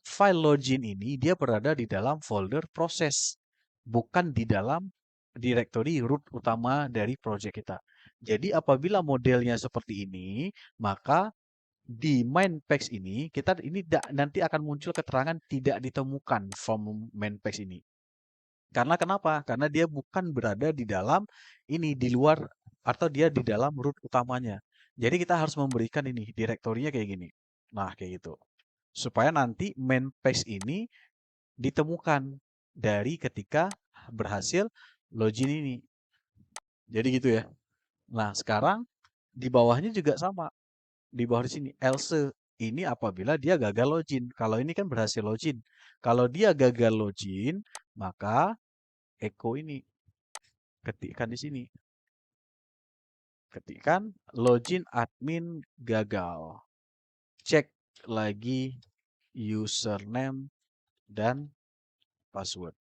file login ini dia berada di dalam folder proses, bukan di dalam directory root utama dari project kita. Jadi apabila modelnya seperti ini, maka di main page ini kita nanti akan muncul keterangan tidak ditemukan from main page ini. Karena kenapa? Karena dia bukan berada di dalam ini di luar atau dia di dalam root utamanya. Jadi kita harus memberikan ini direktorinya kayak gini. Nah, kayak gitu. Supaya nanti main page ini ditemukan dari ketika berhasil login ini. Jadi gitu ya. Nah, sekarang di bawahnya juga sama. Di bawah di sini else ini apabila dia gagal login. Kalau ini kan berhasil login. Kalau dia gagal login, maka echo ini ketikkan di sini. Ketikkan login admin gagal. Cek lagi username dan password.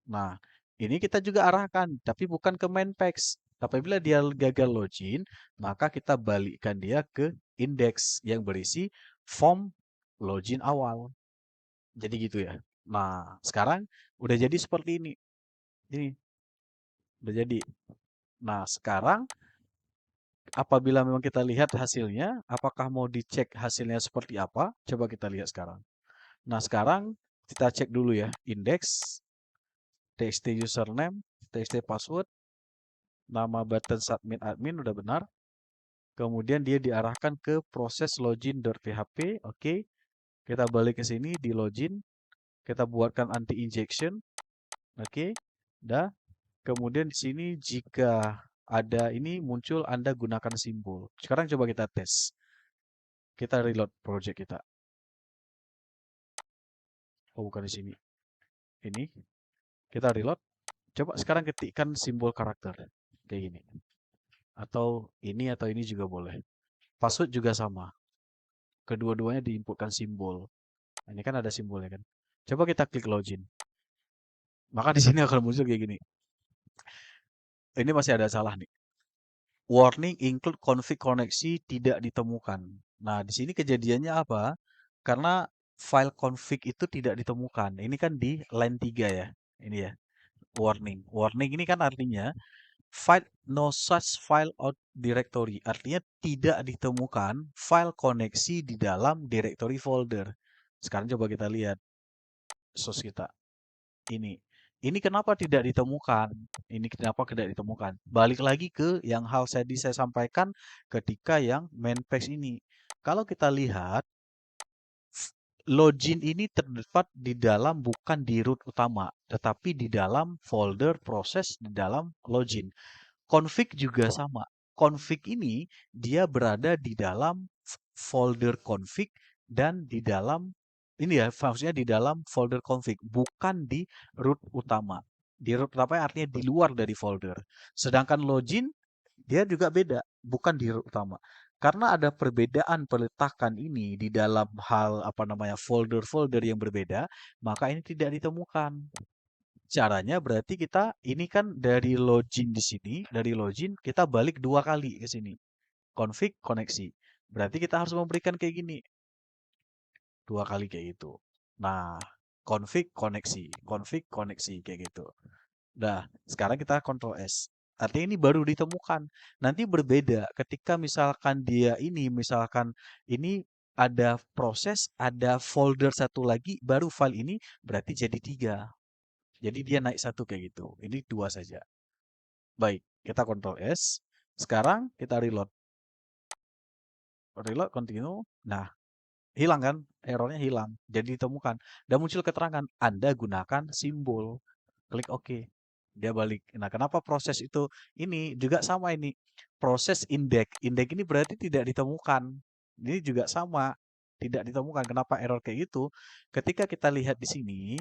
Nah, ini kita juga arahkan, tapi bukan ke main page. Apabila dia gagal login, maka kita balikkan dia ke index yang berisi form login awal. Jadi gitu ya. Nah, sekarang udah jadi seperti ini. Ini udah jadi. Nah, sekarang apabila memang kita lihat hasilnya, apakah mau dicek hasilnya seperti apa? Coba kita lihat sekarang. Nah, sekarang kita cek dulu ya. Index, txt username, txt password, nama button submit admin udah benar. Kemudian dia diarahkan ke proses login.php. Oke. Kita balik ke sini di login. Kita buatkan anti injection. Oke. Dah. Kemudian di sini jika ada ini muncul Anda gunakan simbol. Sekarang coba kita tes. Kita reload project kita. Oh, bukan di sini. Ini. Kita reload. Coba sekarang ketikkan simbol karakter. Kayak gini. Atau ini juga boleh. Password juga sama. Kedua-duanya diinputkan simbol. Nah, ini kan ada simbolnya kan. Coba kita klik login. Maka di sini akan muncul kayak gini. Ini masih ada salah nih. Warning include config koneksi tidak ditemukan. Nah, di sini kejadiannya apa? Karena file config itu tidak ditemukan. Ini kan di line 3 ya. Ini ya, warning. Warning ini kan artinya file no such file out directory. Artinya tidak ditemukan file koneksi di dalam directory folder. Sekarang coba kita lihat source kita. Ini. Ini kenapa tidak ditemukan? Ini kenapa tidak ditemukan? Balik lagi ke yang hal tadi saya sampaikan ketika yang main page ini. Kalau kita lihat, login ini terdapat di dalam bukan di root utama, tetapi di dalam folder proses di dalam login. Config juga sama. Config ini dia berada di dalam folder config dan di dalam ini ya, maksudnya di dalam folder config, bukan di root utama. Di root utama artinya di luar dari folder. Sedangkan login dia juga beda, bukan di root utama. Karena ada perbedaan peletakan ini di dalam hal apa namanya folder-folder yang berbeda, maka ini tidak ditemukan. Caranya berarti kita ini kan dari login di sini, dari login kita balik 2 kali ke sini. Config koneksi. Berarti kita harus memberikan kayak gini. 2 kali kayak gitu. Nah, config koneksi kayak gitu. Nah, sekarang kita Ctrl S. Artinya ini baru ditemukan. Nanti berbeda ketika misalkan dia ini, misalkan ini ada proses, ada folder satu lagi, baru file ini berarti jadi 3. Jadi dia naik satu kayak gitu. Ini 2 saja. Baik, kita Ctrl S. Sekarang kita reload. Reload, continue. Nah, hilang kan? Errornya hilang. Jadi ditemukan. Dan muncul keterangan, Anda gunakan simbol. Klik OK. Dia balik. Nah, kenapa proses itu ini juga sama ini. Proses indeks. Indeks ini berarti tidak ditemukan. Ini juga sama. Tidak ditemukan. Kenapa error kayak gitu? Ketika kita lihat di sini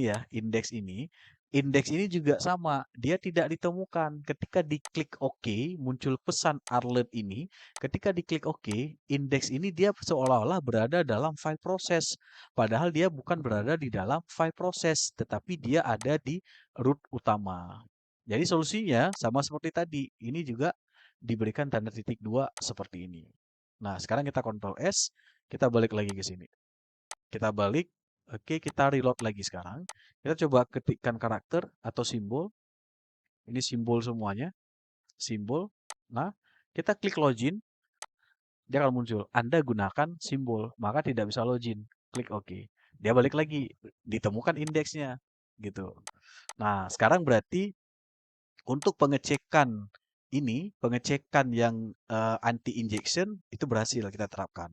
ya, indeks ini juga sama. Dia tidak ditemukan. Ketika diklik OK, muncul pesan alert ini. Ketika diklik OK, indeks ini dia seolah-olah berada dalam file proses. Padahal dia bukan berada di dalam file proses, tetapi dia ada di root utama. Jadi solusinya sama seperti tadi. Ini juga diberikan tanda titik 2 seperti ini. Nah, sekarang kita Ctrl S, kita balik lagi ke sini. Kita balik, oke, kita reload lagi sekarang. Kita coba ketikkan karakter atau simbol. Ini simbol semuanya, simbol. Nah, kita klik login, dia akan muncul. Anda gunakan simbol, maka tidak bisa login. Klik OK. Dia balik lagi, ditemukan indeksnya, gitu. Nah, sekarang berarti untuk pengecekan ini, pengecekan yang anti injection itu berhasil kita terapkan.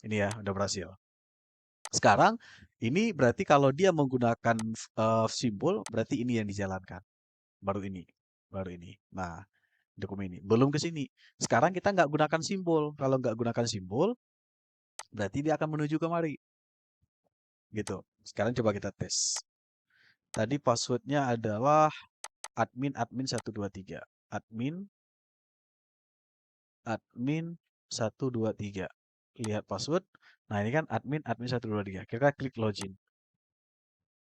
Ini ya, udah berhasil. Sekarang ini berarti kalau dia menggunakan simbol, berarti ini yang dijalankan. Baru ini, baru ini. Nah, dokumen ini belum ke sini. Sekarang kita nggak gunakan simbol. Kalau nggak gunakan simbol, berarti dia akan menuju kemari. Gitu. Sekarang coba kita tes. Tadi passwordnya adalah admin 123. Admin admin 123. Lihat password. Nah, ini kan admin 123. Kita klik login.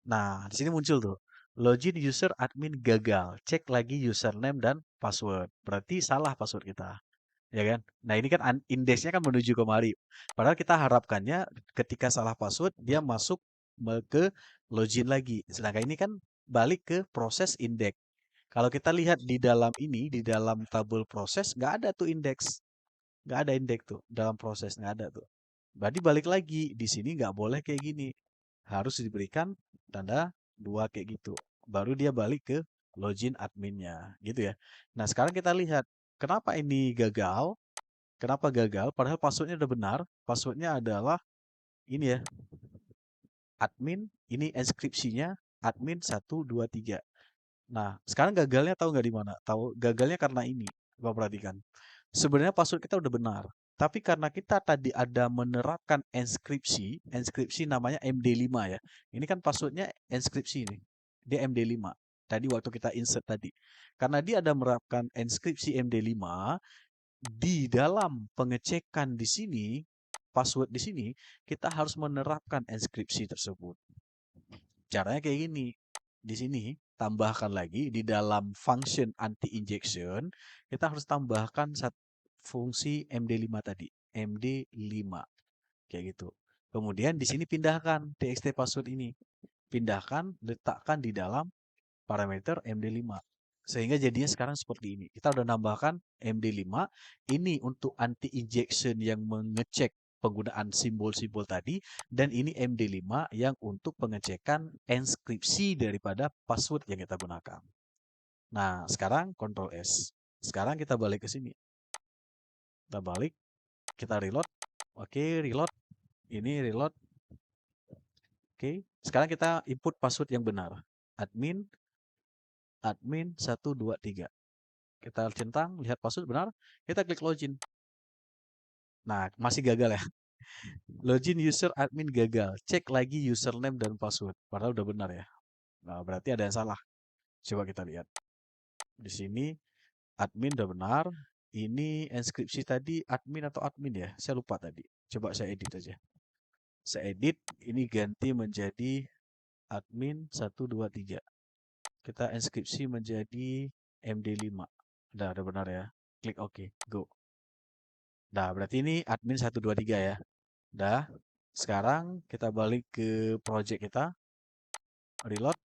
Nah, di sini muncul tuh. Login user admin gagal. Cek lagi username dan password. Berarti salah password kita. Ya kan? Nah, ini kan indeksnya kan menuju kemari. Padahal kita harapkannya ketika salah password, dia masuk ke login lagi. Sedangkan ini kan balik ke proses indeks. Kalau kita lihat di dalam ini, di dalam tabel proses, nggak ada tuh indeks. Nggak ada indeks tuh. Dalam proses, nggak ada tuh. Berarti balik lagi. Di sini nggak boleh kayak gini. Harus diberikan tanda 2 kayak gitu. Baru dia balik ke login adminnya. Gitu ya. Nah, sekarang kita lihat. Kenapa ini gagal? Kenapa gagal? Padahal passwordnya udah benar. Passwordnya adalah ini ya. Admin. Ini inskripsinya. Admin 123. Nah, sekarang gagalnya tahu nggak di mana? Tahu gagalnya karena ini. Coba perhatikan. Sebenarnya password kita udah benar. Tapi karena kita tadi ada menerapkan inskripsi namanya MD5 ya. Ini kan passwordnya inskripsi nih. Dia MD5. Tadi waktu kita insert tadi. Karena dia ada menerapkan inskripsi MD5, di dalam pengecekan di sini, password di sini, kita harus menerapkan inskripsi tersebut. Caranya kayak gini. Di sini, tambahkan lagi di dalam function anti-injection, kita harus tambahkan fungsi MD5 tadi. MD5 kayak gitu. Kemudian di sini pindahkan txt password ini. Pindahkan, letakkan di dalam parameter MD5. Sehingga jadinya sekarang seperti ini. Kita udah nambahkan MD5. Ini untuk anti injection yang mengecek penggunaan simbol-simbol tadi. Dan ini MD5 yang untuk pengecekan enskripsi daripada password yang kita gunakan. Nah, sekarang Ctrl S. Sekarang kita balik ke sini. Kita balik, kita reload. Oke, reload. Ini reload. Oke, sekarang kita input password yang benar. Admin 123. Kita centang, lihat password benar, kita klik login. Nah, masih gagal ya. Login user admin gagal. Cek lagi username dan password. Padahal udah benar ya. Nah, berarti ada yang salah. Coba kita lihat. Di sini admin udah benar. Ini enskripsi tadi admin atau admin ya? Saya lupa tadi. Coba saya edit aja. Saya edit, ini ganti menjadi admin 123. Kita enskripsi menjadi MD5. Udah benar ya. Klik OK, go. Nah, berarti ini admin 123 ya. Udah. Sekarang kita balik ke project kita. Reload.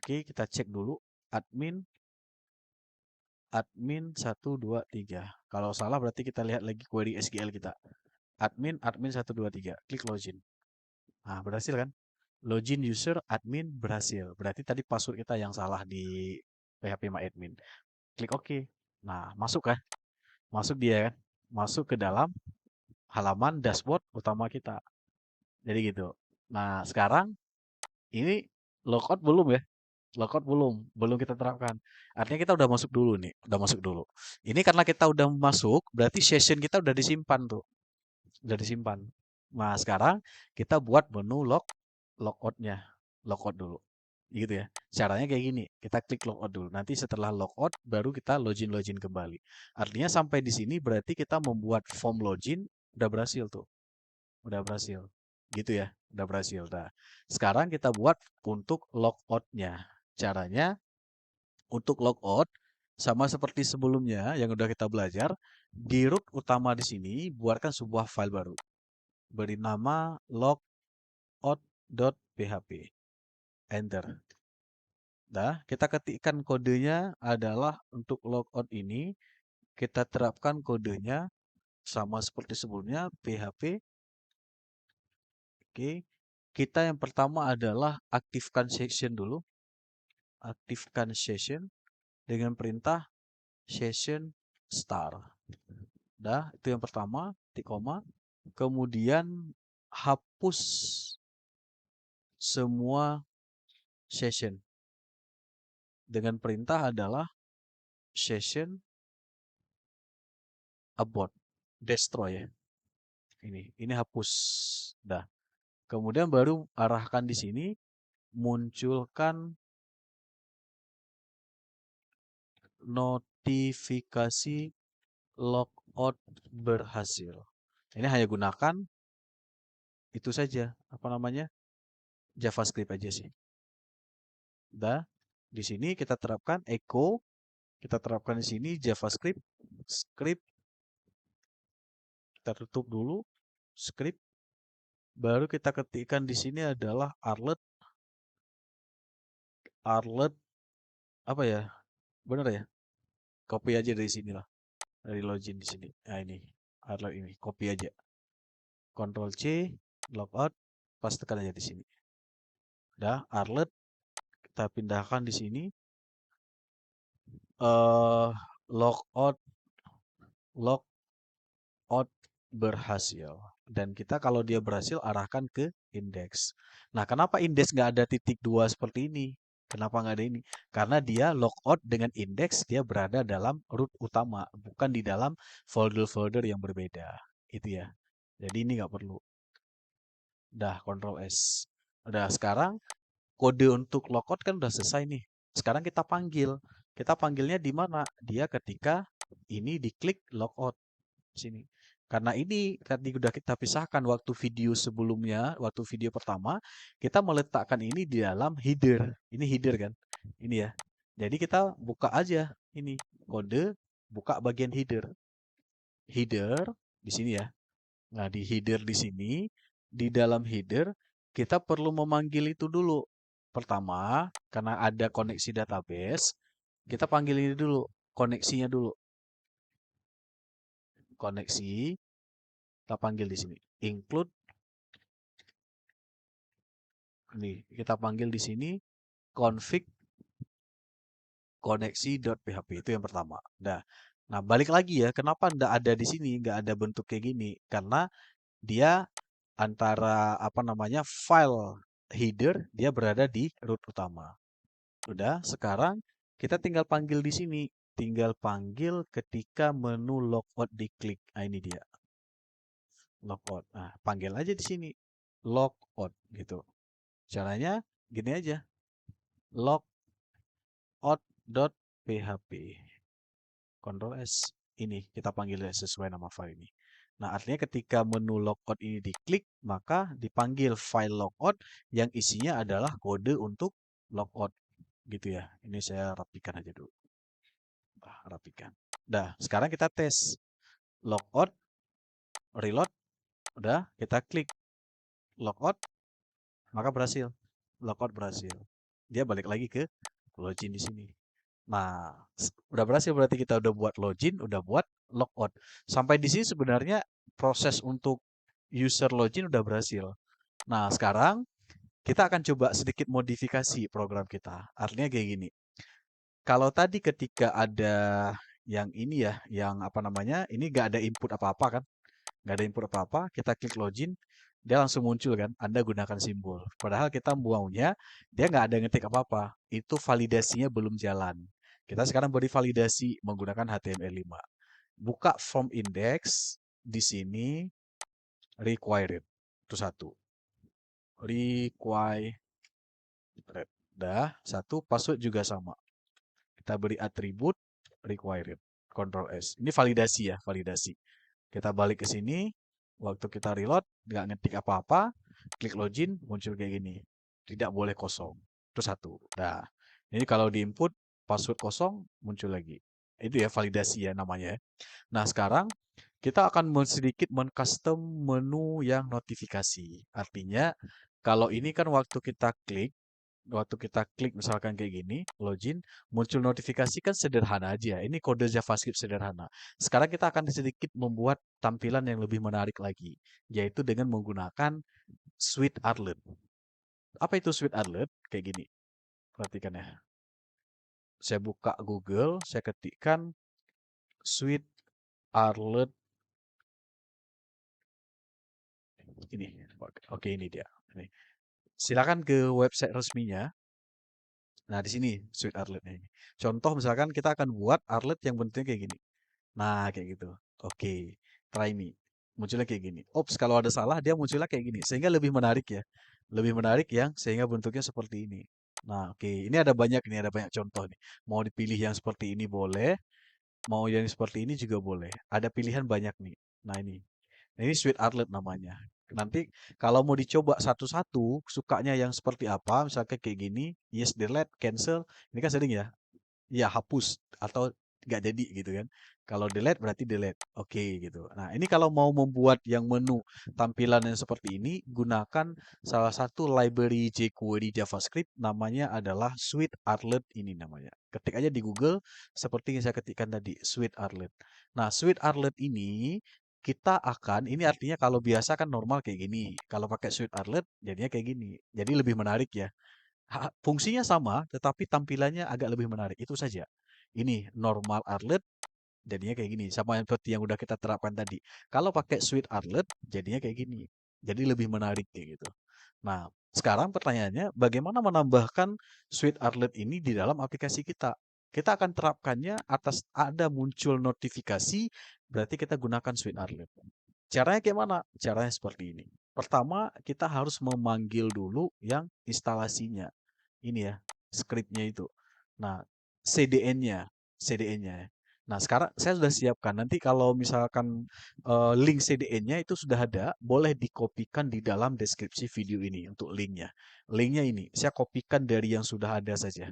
Oke, kita cek dulu. Admin 123. Kalau salah berarti kita lihat lagi query SQL kita. Admin 123. Klik login. Nah, berhasil kan? Login user admin berhasil. Berarti tadi password kita yang salah di PHP MyAdmin. Klik OK. Nah, masuk kan? Masuk dia kan? Masuk ke dalam halaman dashboard utama kita. Jadi gitu. Nah, sekarang ini logout belum ya? Logout belum kita terapkan. Artinya kita udah masuk dulu nih, udah masuk dulu. Ini karena kita udah masuk, berarti session kita udah disimpan tuh, udah disimpan. Nah, sekarang kita buat menu logoutnya, logout dulu. Gitu ya. Caranya kayak gini, kita klik logout dulu. Nanti setelah logout baru kita login kembali. Artinya sampai di sini berarti kita membuat form login udah berhasil tuh. Udah berhasil. Gitu ya, udah berhasil. Nah, sekarang kita buat untuk logout-nya. Caranya untuk logout sama seperti sebelumnya yang udah kita belajar, di root utama di sini buatkan sebuah file baru. Beri nama logout.php. Enter. Nah, kita ketikkan kodenya adalah untuk logout ini kita terapkan kodenya sama seperti sebelumnya PHP. Oke. Kita yang pertama adalah aktifkan session dulu. Aktifkan session dengan perintah session start. Dah, itu yang pertama, titik koma. Kemudian hapus semua session. Dengan perintah adalah session abort, destroy ya. Ini hapus. Dah. Kemudian baru arahkan di sini munculkan notifikasi logout berhasil. Ini hanya gunakan itu saja, apa namanya? JavaScript aja sih. Dah, di sini kita terapkan echo, kita terapkan di sini JavaScript, script, kita tutup dulu, script, baru kita ketikkan di sini adalah arlet, apa ya? Benar ya? Copy aja dari sini lah, dari login di sini. Nah ini, arlet ini, copy aja. Ctrl C, logout, pas tekan aja di sini. Dah, arlet, kita pindahkan di sini. Logout berhasil. Dan kita kalau dia berhasil arahkan ke indeks. Nah, kenapa indeks nggak ada titik 2 seperti ini? Kenapa nggak ada ini? Karena dia logout dengan indeks, dia berada dalam root utama, bukan di dalam folder-folder yang berbeda. Itu ya. Jadi ini nggak perlu. Udah, Ctrl S. Udah, sekarang kode untuk logout kan udah selesai nih. Sekarang kita panggil. Kita panggilnya di mana? Dia ketika ini diklik logout sini. Karena ini tadi udah kita pisahkan waktu video sebelumnya, waktu video pertama, kita meletakkan ini di dalam header. Ini header kan? Ini ya. Jadi kita buka aja ini kode, buka bagian header. Header di sini ya. Nah, di header di sini, di dalam header, kita perlu memanggil itu dulu. Pertama, karena ada koneksi database, kita panggil ini dulu, koneksinya dulu. Koneksi, kita panggil di sini. Include, nih, kita panggil di sini config koneksi.php itu yang pertama. Nah, balik lagi ya, kenapa nggak ada di sini, nggak ada bentuk kayak gini? Karena dia antara apa namanya file header dia berada di root utama. Udah, sekarang kita tinggal panggil di sini, tinggal panggil ketika menu logout diklik. Nah, ini dia logout. Nah, panggil aja di sini logout gitu. Caranya gini aja, logout.php. Ctrl S. Ini kita panggil sesuai nama file ini. Nah, artinya ketika menu logout ini diklik, maka dipanggil file logout yang isinya adalah kode untuk logout. Gitu ya. Ini saya rapikan aja dulu. Rapikan. Nah, sekarang kita tes. Logout, reload. Udah, kita klik logout, maka berhasil. Logout berhasil. Dia balik lagi ke login di sini. Nah, udah berhasil berarti kita udah buat login, udah buat logout. Sampai di sini sebenarnya proses untuk user login udah berhasil. Nah, sekarang kita akan coba sedikit modifikasi program kita. Artinya kayak gini. Kalau tadi ketika ada yang ini ya, yang apa namanya, ini nggak ada input apa-apa kan? Nggak ada input apa-apa, kita klik login, dia langsung muncul kan, Anda gunakan simbol. Padahal kita maunya, dia nggak ada ngetik apa-apa. Itu validasinya belum jalan. Kita sekarang beri validasi menggunakan HTML5. Buka form index, di sini required. Itu satu. Required. Dah, satu, password juga sama. Kita beri atribut required. Ctrl S. Ini validasi ya, validasi. Kita balik ke sini, waktu kita reload, nggak ngetik apa-apa, klik login, muncul kayak gini. Tidak boleh kosong. Itu satu. Nah, ini kalau di input, password kosong, muncul lagi. Itu ya validasi ya namanya. Nah, sekarang kita akan sedikit men-custom menu yang notifikasi. Artinya, kalau ini kan waktu kita klik misalkan kayak gini, login, muncul notifikasi kan sederhana aja. Ini kode JavaScript sederhana. Sekarang kita akan sedikit membuat tampilan yang lebih menarik lagi, yaitu dengan menggunakan Sweet Artlet. Apa itu Sweet Artlet? Kayak gini. Perhatikan ya. Saya buka Google, saya ketikkan Sweet Artlet ini. Oke, ini dia. Ini. Silakan ke website resminya. Nah, di sini Sweet Artlet ini. Contoh misalkan kita akan buat artlet yang bentuknya kayak gini. Nah, kayak gitu. Oke, try me. Munculnya kayak gini. Ops, kalau ada salah dia munculnya kayak gini. Sehingga lebih menarik ya. Lebih menarik yang sehingga bentuknya seperti ini. Nah, oke. Ini ada banyak nih, ada banyak contoh nih. Mau dipilih yang seperti ini boleh, mau yang seperti ini juga boleh. Ada pilihan banyak nih. Nah, ini. Nah, ini Sweet Artlet namanya. Nanti kalau mau dicoba satu-satu, sukanya yang seperti apa, misalnya kayak gini, yes, delete, cancel. Ini kan sering ya. Ya hapus atau nggak jadi gitu kan. Kalau delete berarti delete. Oke gitu. Nah, ini kalau mau membuat yang menu tampilan yang seperti ini, gunakan salah satu library jQuery JavaScript namanya adalah Sweet Artlet ini namanya. Ketik aja di Google seperti yang saya ketikkan tadi, Sweet Artlet. Nah, Sweet Artlet ini kita akan, ini artinya kalau biasa kan normal kayak gini. Kalau pakai Sweet Artlet jadinya kayak gini. Jadi lebih menarik ya. Fungsinya sama, tetapi tampilannya agak lebih menarik. Itu saja. Ini normal artlet, jadinya kayak gini. Sama yang seperti yang udah kita terapkan tadi. Kalau pakai Sweet Artlet, jadinya kayak gini. Jadi lebih menarik kayak gitu. Nah, sekarang pertanyaannya, bagaimana menambahkan Sweet Artlet ini di dalam aplikasi kita? Kita akan terapkannya atas ada muncul notifikasi, berarti kita gunakan Sweet Artlet. Caranya gimana? Caranya seperti ini. Pertama, kita harus memanggil dulu yang instalasinya. Ini ya, skripnya itu. Nah, CDN-nya, CDN-nya. Nah, sekarang saya sudah siapkan. Nanti kalau misalkan link CDN-nya itu sudah ada, boleh dikopikan di dalam deskripsi video ini untuk linknya. Linknya ini, saya kopikan dari yang sudah ada saja.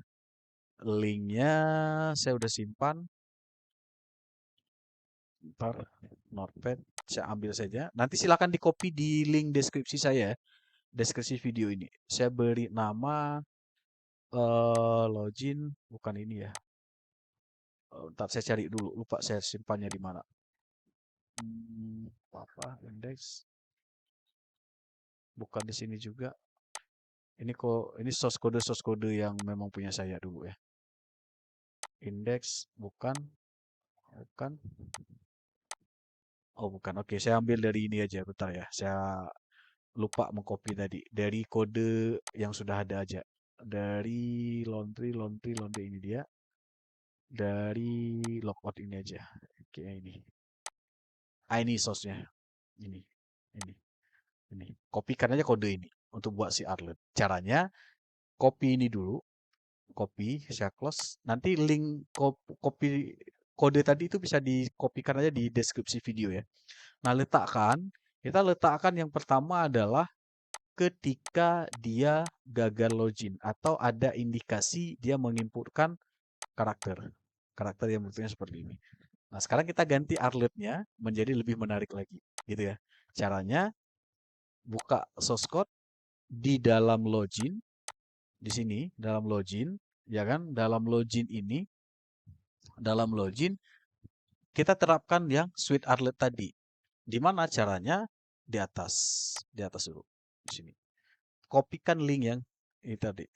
Linknya saya udah simpan. Ntar. Notepad, saya ambil saja. Nanti silakan di copy di link deskripsi saya, deskripsi video ini. Saya beri nama login, bukan ini ya. Ntar saya cari dulu, lupa saya simpannya di mana. Apa index? Bukan di sini juga. Ini kok ini source kode yang memang punya saya dulu ya. Index bukan, bukan. Oh bukan. Oke, saya ambil dari ini aja. Bentar ya. Saya lupa mengcopy tadi dari kode yang sudah ada aja. Dari laundry ini dia. Dari logout ini aja. Oke, ini. Ini source-nya. Ini. Ini. Ini. Kopikan aja kode ini untuk buat si Arlet. Caranya copy ini dulu, copy, saya close. Nanti link copy kode tadi itu bisa dikopikan aja di deskripsi video ya. Nah, kita letakkan yang pertama adalah ketika dia gagal login atau ada indikasi dia menginputkan karakter. Karakter yang bentuknya seperti ini. Nah, sekarang kita ganti arletnya menjadi lebih menarik lagi, gitu ya. Caranya buka source code di dalam login, di sini dalam login, ya kan? Dalam login kita terapkan yang suite arlet tadi. Di mana caranya? Di atas dulu, di sini. Kopikan link yang ini tadi.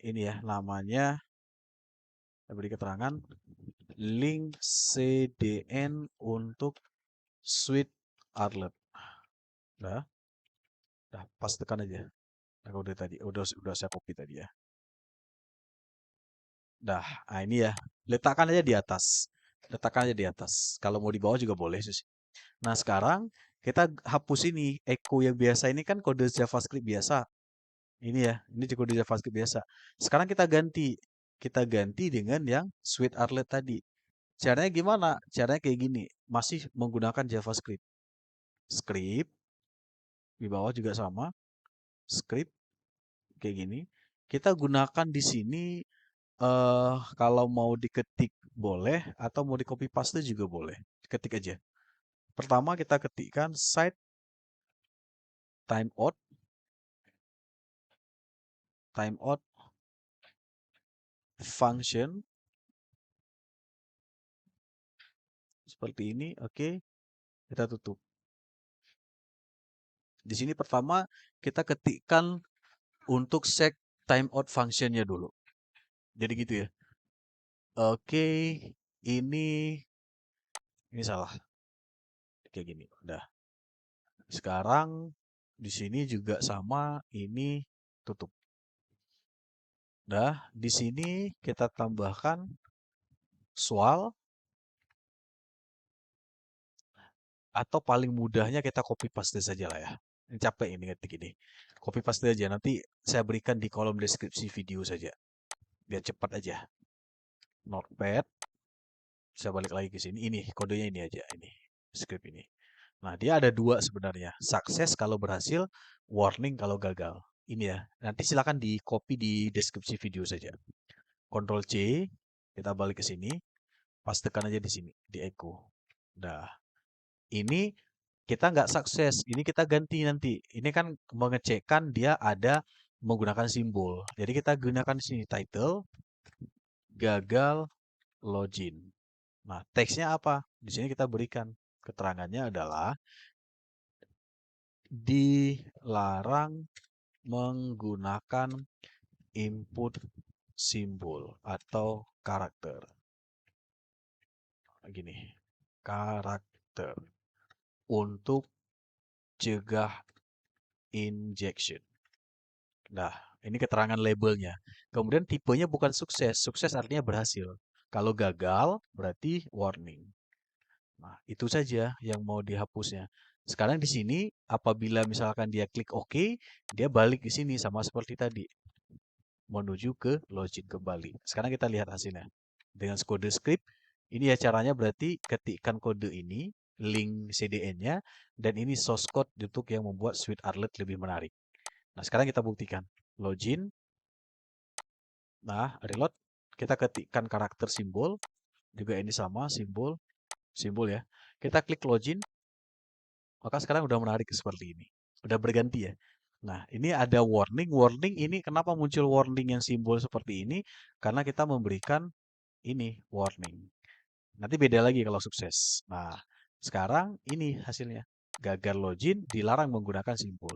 Ini ya namanya, saya beri keterangan, link CDN untuk suite arlet. Udah, pas tekan aja. Nah, udah tadi, udah saya copy tadi ya. Nah ini ya, letakkan aja di atas. Letakkan aja di atas. Kalau mau di bawah juga boleh sih. Nah, sekarang kita hapus ini echo yang biasa ini kan kode JavaScript biasa. Ini ya, ini kode JavaScript biasa. Sekarang kita ganti dengan yang suite arlet tadi. Caranya gimana? Caranya kayak gini, masih menggunakan JavaScript. Script di bawah juga sama, script kayak gini. Kita gunakan di sini kalau mau diketik boleh atau mau di copy paste juga boleh. Ketik aja. Pertama kita ketikkan site timeout function seperti ini. Oke, kita tutup. Di sini pertama kita ketikkan untuk set timeout functionnya dulu. Jadi gitu ya. Oke, ini salah. Kayak gini. Udah. Sekarang di sini juga sama, ini tutup. Udah, di sini kita tambahkan soal atau paling mudahnya kita copy paste saja lah ya. Ini capek ini ngetik ini. Copy paste aja, nanti saya berikan di kolom deskripsi video saja. Biar cepat aja. Notepad, saya balik lagi ke sini. Ini kodenya ini aja, ini script ini. Nah, dia ada dua sebenarnya. Sukses kalau berhasil, warning kalau gagal. Ini ya. Nanti silakan di copy di deskripsi video saja. Ctrl C, kita balik ke sini. Pastekan aja di sini, di echo. Nah, ini kita nggak sukses. Ini kita ganti nanti. Ini kan mengecekkan dia ada menggunakan simbol. Jadi kita gunakan di sini title gagal login. Nah, teksnya apa? Di sini kita berikan keterangannya adalah dilarang menggunakan input simbol atau karakter. Gini, karakter untuk cegah injection. Nah, ini keterangan labelnya. Kemudian tipenya bukan sukses. Sukses artinya berhasil. Kalau gagal berarti warning. Nah, itu saja yang mau dihapusnya. Sekarang di sini apabila misalkan dia klik OK, dia balik ke sini sama seperti tadi. Menuju ke login kembali. Sekarang kita lihat hasilnya. Dengan kode script, ini ya caranya berarti ketikkan kode ini, link CDN-nya, dan ini source code untuk yang membuat suite arlet lebih menarik. Nah, sekarang kita buktikan. Login. Nah, reload. Kita ketikkan karakter simbol. Juga ini sama, simbol. simbol ya. Kita klik login, maka sekarang udah menarik seperti ini. Udah berganti ya. Nah, ini ada warning. Warning ini kenapa muncul warning yang simbol seperti ini? Karena kita memberikan ini warning. Nanti beda lagi kalau sukses. Nah, sekarang ini hasilnya. Gagal login, dilarang menggunakan simbol.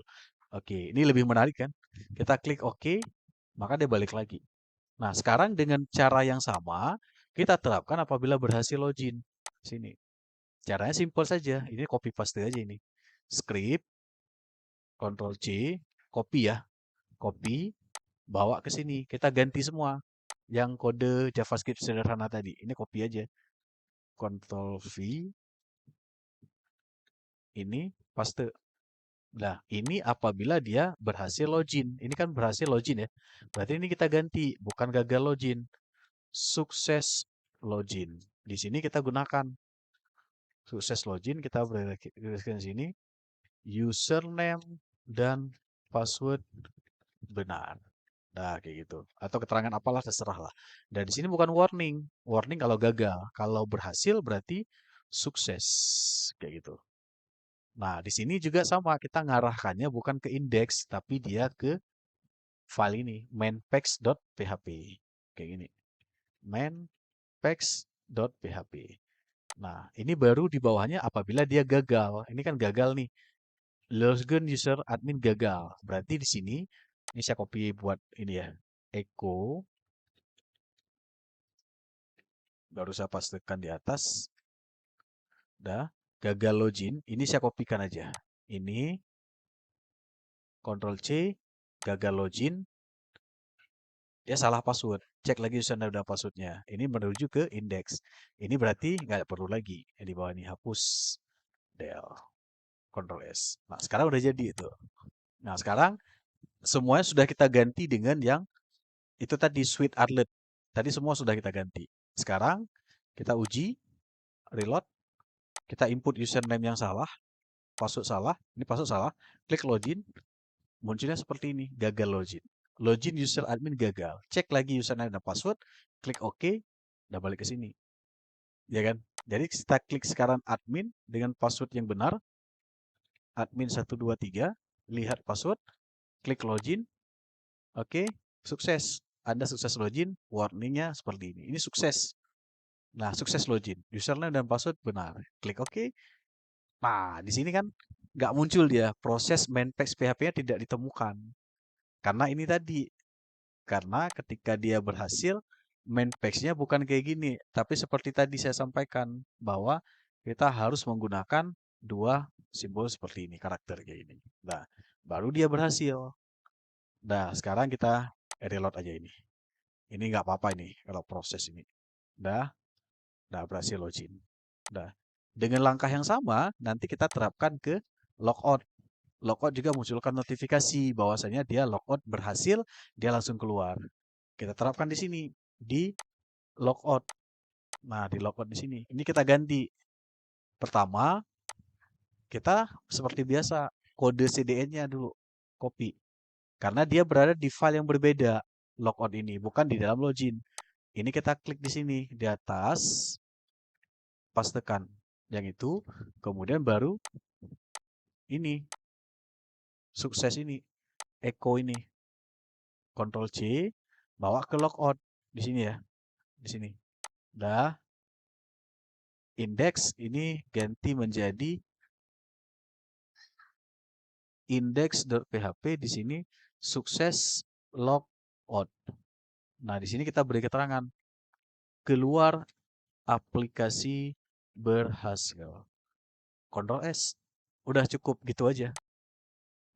Oke, ini lebih menarik kan? Kita klik OK, maka dia balik lagi. Nah, sekarang dengan cara yang sama, kita terapkan apabila berhasil login. Sini. Caranya simpel saja. Ini copy paste aja ini. Script, Ctrl C, copy ya. Copy, bawa ke sini. Kita ganti semua. Yang kode JavaScript sederhana tadi. Ini copy aja. Ctrl V, ini paste. Nah, ini apabila dia berhasil login. Ini kan berhasil login ya. Berarti ini kita ganti, bukan gagal login. Sukses login. Di sini kita gunakan sukses login, kita berikan di sini username dan password benar. Nah, kayak gitu. Atau keterangan apalah terserah lah. Dan di sini bukan warning. Warning kalau gagal. Kalau berhasil berarti sukses. Kayak gitu. Nah, di sini juga sama. Kita ngarahkannya bukan ke indeks, tapi dia ke file ini. Mainpage.php. Kayak gini. Mainpage.php. Nah, ini baru di bawahnya apabila dia gagal. Ini kan gagal nih. Login user admin gagal. Berarti di sini, ini saya copy buat ini ya. Echo. Baru saya pastekan di atas. Dah. Gagal login. Ini saya kopikan aja. Ini. Ctrl C. Gagal login. Dia salah password. Cek lagi username dan passwordnya. Ini menuju ke indeks. Ini berarti nggak perlu lagi. Yang di bawah ini hapus. Del. Ctrl S. Nah, sekarang udah jadi itu. Nah, sekarang semuanya sudah kita ganti dengan yang itu tadi Sweet Outlet. Tadi semua sudah kita ganti. Sekarang kita uji, reload, kita input username yang salah, password salah, ini password salah, klik login, munculnya seperti ini, gagal login. Login user admin gagal. Cek lagi username dan password, klik OK, udah balik ke sini. Ya kan? Jadi kita klik sekarang admin dengan password yang benar, admin 123, lihat password, klik login, oke, sukses. Anda sukses login, warningnya seperti ini. Ini sukses. Nah, sukses login. Username dan password benar. Klik OK. Nah, di sini kan nggak muncul dia. Proses manpage PHP-nya tidak ditemukan. Karena ini tadi. Karena ketika dia berhasil, manpage-nya bukan kayak gini. Tapi seperti tadi saya sampaikan. Bahwa kita harus menggunakan dua simbol seperti ini. Karakter kayak gini. Nah, baru dia berhasil. Nah, sekarang kita reload aja ini. Ini nggak apa-apa ini kalau proses ini. Dah. Nah, berhasil login. Nah, dengan langkah yang sama, nanti kita terapkan ke logout. Logout juga munculkan notifikasi bahwasanya dia logout berhasil, dia langsung keluar. Kita terapkan di sini, di logout. Nah, di logout di sini. Ini kita ganti. Pertama, kita seperti biasa, kode CDN-nya dulu, copy. Karena dia berada di file yang berbeda, logout ini, bukan di dalam login. Ini kita klik di sini, di atas, pastekan yang itu, kemudian baru ini sukses ini echo ini Ctrl C bawa ke logout di sini ya, di sini dah. Indeks ini ganti menjadi index.php, di sini sukses logout. Nah, di sini kita beri keterangan keluar aplikasi berhasil. Ctrl S. Udah cukup gitu aja.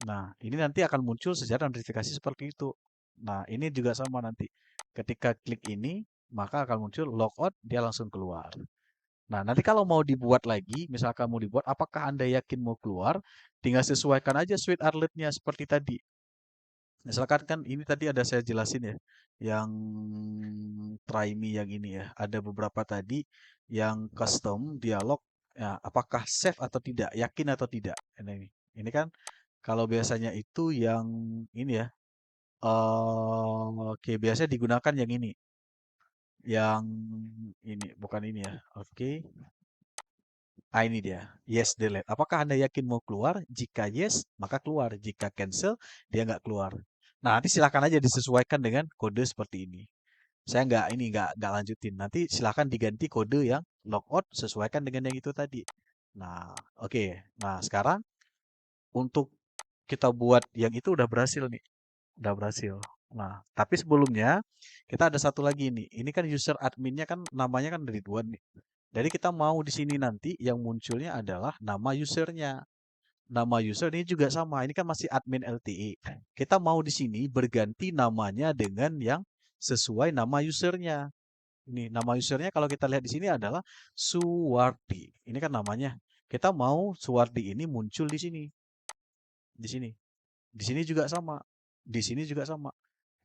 Nah, ini nanti akan muncul sejarah notifikasi seperti itu. Nah, ini juga sama nanti. Ketika klik ini, maka akan muncul logout, dia langsung keluar. Nah, nanti kalau mau dibuat lagi, misalkan mau dibuat, apakah Anda yakin mau keluar? Tinggal sesuaikan aja sweet outlet-nya seperti tadi. Misalkan kan ini tadi ada saya jelasin ya, yang try me yang ini ya. Ada beberapa tadi yang custom dialog, ya, apakah save atau tidak, yakin atau tidak. Ini kan kalau biasanya itu yang ini ya, oke, biasanya digunakan yang ini. Yang ini, bukan ini ya. Oke. Ah, ini dia. Yes, delete. Apakah Anda yakin mau keluar? Jika yes, maka keluar. Jika cancel, dia nggak keluar. Nah, nanti silakan aja disesuaikan dengan kode seperti ini. Saya nggak lanjutin. Nanti silakan diganti kode yang logout sesuaikan dengan yang itu tadi. Nah, oke. Nah, sekarang untuk kita buat yang itu udah berhasil nih. Udah berhasil. Nah, tapi sebelumnya kita ada satu lagi nih. Ini kan user adminnya kan namanya kan Ridwan nih. Jadi kita mau di sini nanti yang munculnya adalah nama usernya. Nama user ini juga sama. Ini kan masih admin LTE. Kita mau di sini berganti namanya dengan yang sesuai nama usernya. Ini nama usernya kalau kita lihat di sini adalah Suwardi. Ini kan namanya. Kita mau Suwardi ini muncul di sini. Di sini. Di sini juga sama. Di sini juga sama.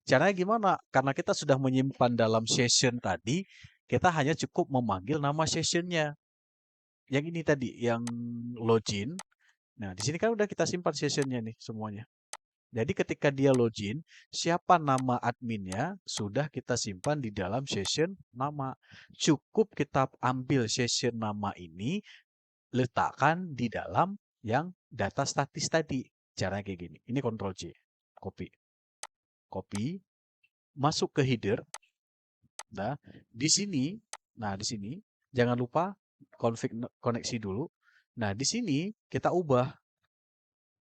Caranya gimana? Karena kita sudah menyimpan dalam session tadi, kita hanya cukup memanggil nama sessionnya. Yang ini tadi, yang login. Nah, di sini kan udah kita simpan sessionnya nih semuanya. Jadi ketika dia login, siapa nama adminnya sudah kita simpan di dalam session nama. Cukup kita ambil session nama ini, letakkan di dalam yang data statis tadi. Caranya kayak gini. Ini Ctrl C. Copy. Copy. Masuk ke header. Nah, di sini, di sini jangan lupa config koneksi dulu. Nah, di sini kita ubah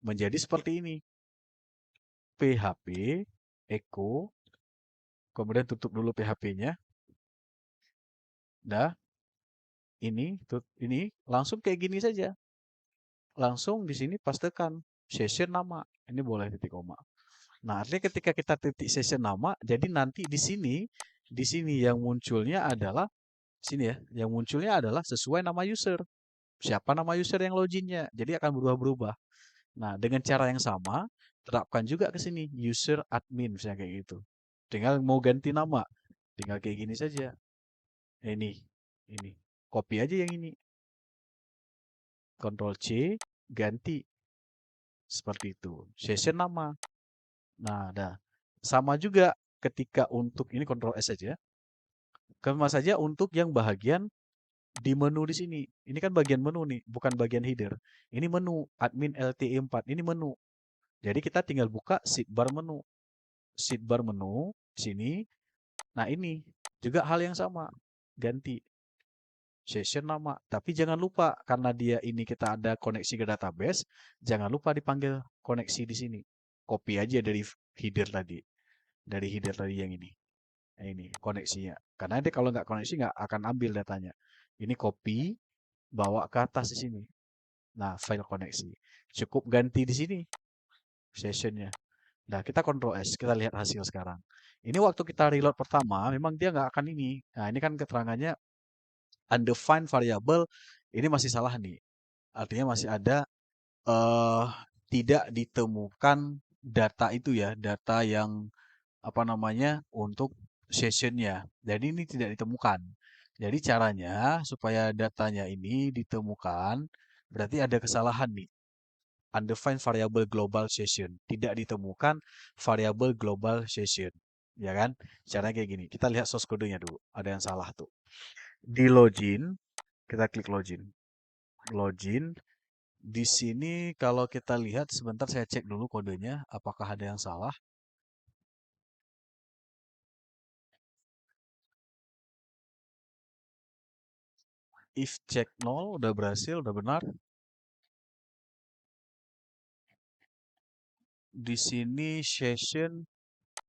menjadi seperti ini. PHP echo, kemudian tutup dulu PHP-nya. Dah, ini langsung kayak gini saja. Langsung di sini pastekan session nama. Ini boleh titik koma. Nah, artinya ketika kita titik session nama, jadi nanti di sini yang munculnya adalah sini ya, yang munculnya adalah sesuai nama user. Siapa nama user yang loginnya. Jadi akan berubah-berubah. Nah, dengan cara yang sama, terapkan juga ke sini user admin misalnya kayak gitu. Tinggal mau ganti nama, tinggal kayak gini saja. Ini. Copy aja yang ini. Ctrl C, ganti seperti itu. Session nama. Nah, dah. Sama juga ketika untuk ini Ctrl S saja. Sama saja untuk yang bagian di menu di sini. Ini kan bagian menu nih, bukan bagian header. Ini menu admin LTE 4. Ini menu. Jadi kita tinggal buka sidebar menu. Sidebar menu sini. Nah, ini juga hal yang sama. Ganti session nama. Tapi jangan lupa karena dia ini kita ada koneksi ke database, jangan lupa dipanggil koneksi di sini. Copy aja dari header tadi. Dari header tadi yang ini. Nah, ini koneksinya. Karena nanti kalau nggak koneksi nggak akan ambil datanya. Ini copy, bawa ke atas di sini. Nah, file koneksi. Cukup ganti di sini sessionnya. Nah, kita Ctrl S, kita lihat hasil sekarang. Ini waktu kita reload pertama, memang dia nggak akan ini. Nah, ini kan keterangannya undefined variable, ini masih salah nih. Artinya masih ada eh tidak ditemukan data itu ya, data yang apa namanya untuk sessionnya. Jadi ini tidak ditemukan. Jadi caranya supaya datanya ini ditemukan, berarti ada kesalahan nih. Undefined variable global session. Tidak ditemukan variable global session. Ya kan? Caranya kayak gini. Kita lihat source kodenya dulu. Ada yang salah tuh. Di login, kita klik login. Login. Di sini kalau kita lihat sebentar saya cek dulu kodenya apakah ada yang salah. If check 0 udah berhasil, udah benar. Di sini session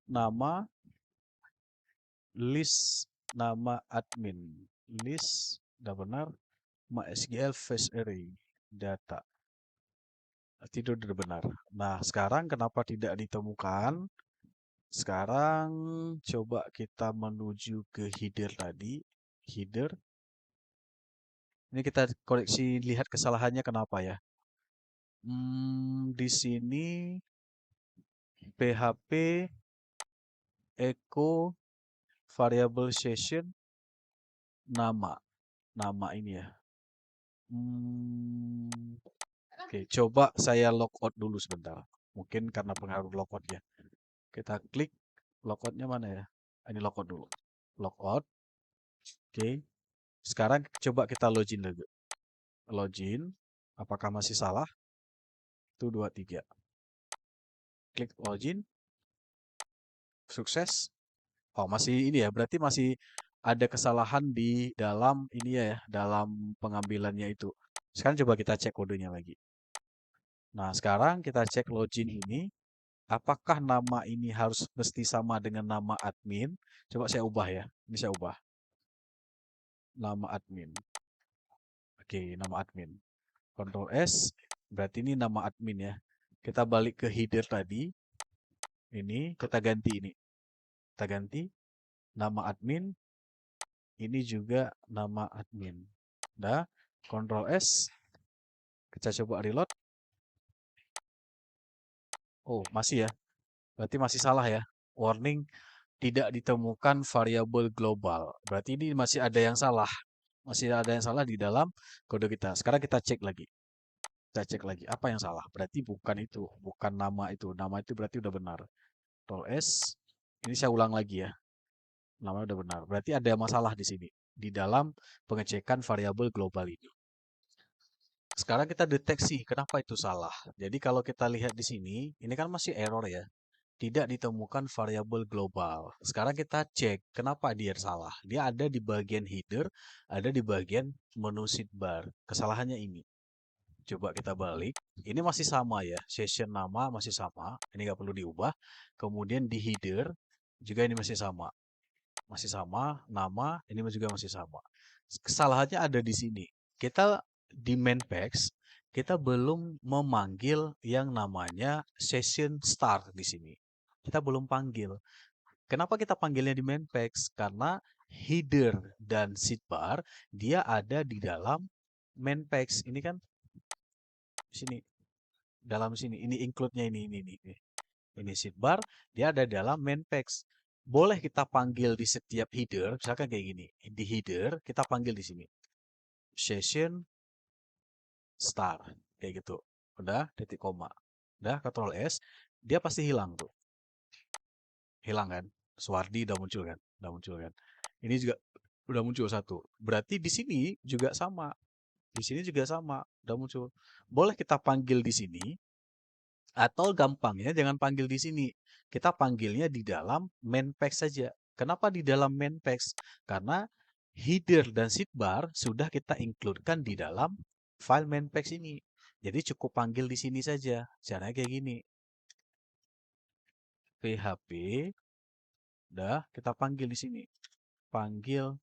nama list nama admin. List udah benar. MySQL face array data. Tidak udah benar. Nah, sekarang kenapa tidak ditemukan? Sekarang coba kita menuju ke header tadi. Header. Ini kita koreksi lihat kesalahannya kenapa ya. Di sini PHP echo variable session nama. Nama ini ya. Oke, coba saya logout dulu sebentar. Mungkin karena pengaruh logout ya. Kita klik logoutnya mana ya? Ini logout dulu. Logout. Oke. Sekarang coba kita login dulu. login. Apakah masih salah? 1, 2, 3. Klik login. Sukses. Oh, masih ini ya. Berarti masih ada kesalahan di dalam ini ya, dalam pengambilannya itu. Sekarang coba kita cek kodenya lagi. Nah, sekarang kita cek login ini. Apakah nama ini harus mesti sama dengan nama admin? Coba saya ubah ya. Ini saya ubah. Nama admin. Oke, nama admin. Ctrl S. Berarti ini nama admin ya. Kita balik ke header tadi. Ini kita ganti ini. Kita ganti nama admin. Ini juga nama admin. Udah. Ctrl S. Kita coba reload. Oh, masih ya. Berarti masih salah ya. Warning tidak ditemukan variabel global. Berarti ini masih ada yang salah. Masih ada yang salah di dalam kode kita. Sekarang kita cek lagi. Kita cek lagi. Apa yang salah? Berarti bukan itu. Bukan nama itu. Nama itu berarti udah benar. Ctrl S. Ini saya ulang lagi ya. Namanya udah benar. Berarti ada masalah di sini. Di dalam pengecekan variabel global ini. Sekarang kita deteksi kenapa itu salah. Jadi kalau kita lihat di sini, ini kan masih error ya. Tidak ditemukan variabel global. Sekarang kita cek kenapa dia salah. Dia ada di bagian header, ada di bagian menu sidebar. Kesalahannya ini. Coba kita balik. Ini masih sama ya. Session nama masih sama. Ini nggak perlu diubah. Kemudian di header juga ini masih sama. Masih sama. Nama ini juga masih sama. Kesalahannya ada di sini. Kita di main page, kita belum memanggil yang namanya session start di sini. Kita belum panggil. Kenapa kita panggilnya di main page? Karena header dan sidebar dia ada di dalam main page. Ini kan sini dalam sini. Ini include-nya ini sidebar dia ada dalam main page. Boleh kita panggil di setiap header, misalkan kayak gini. Di header kita panggil di sini session start kayak gitu. Udah titik koma. Udah Ctrl S, dia pasti hilang tuh. Hilang kan? Swardi udah muncul kan? Udah muncul kan? Ini juga udah muncul satu. Berarti di sini juga sama. Di sini juga sama, udah muncul. Boleh kita panggil di sini atau gampangnya jangan panggil di sini. Kita panggilnya di dalam main page saja. Kenapa di dalam main page? Karena header dan sidebar sudah kita includekan di dalam file main page ini. Jadi cukup panggil di sini saja. Caranya kayak gini. PHP, udah kita panggil di sini. Panggil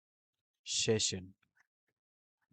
session.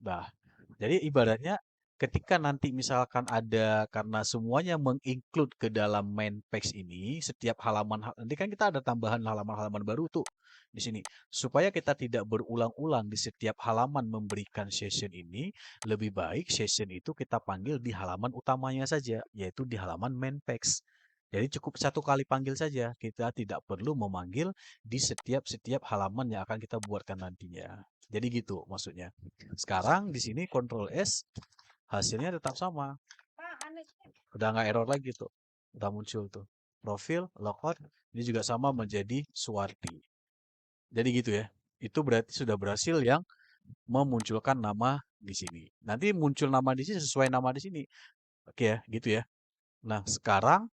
Nah, jadi ibaratnya ketika nanti misalkan ada karena semuanya menginclude ke dalam main page ini, setiap halaman nanti kan kita ada tambahan halaman-halaman baru tuh di sini. Supaya kita tidak berulang-ulang di setiap halaman memberikan session ini, lebih baik session itu kita panggil di halaman utamanya saja, yaitu di halaman main page. Jadi cukup satu kali panggil saja, kita tidak perlu memanggil di setiap halaman yang akan kita buatkan nantinya. Jadi gitu maksudnya. Sekarang di sini Ctrl S hasilnya tetap sama. Udah nggak error lagi tuh. Udah muncul tuh. Profil, logout, ini juga sama menjadi Suwardi. Jadi gitu ya. Itu berarti sudah berhasil yang memunculkan nama di sini. Nanti muncul nama di sini sesuai nama di sini. Oke ya, gitu ya. Nah, sekarang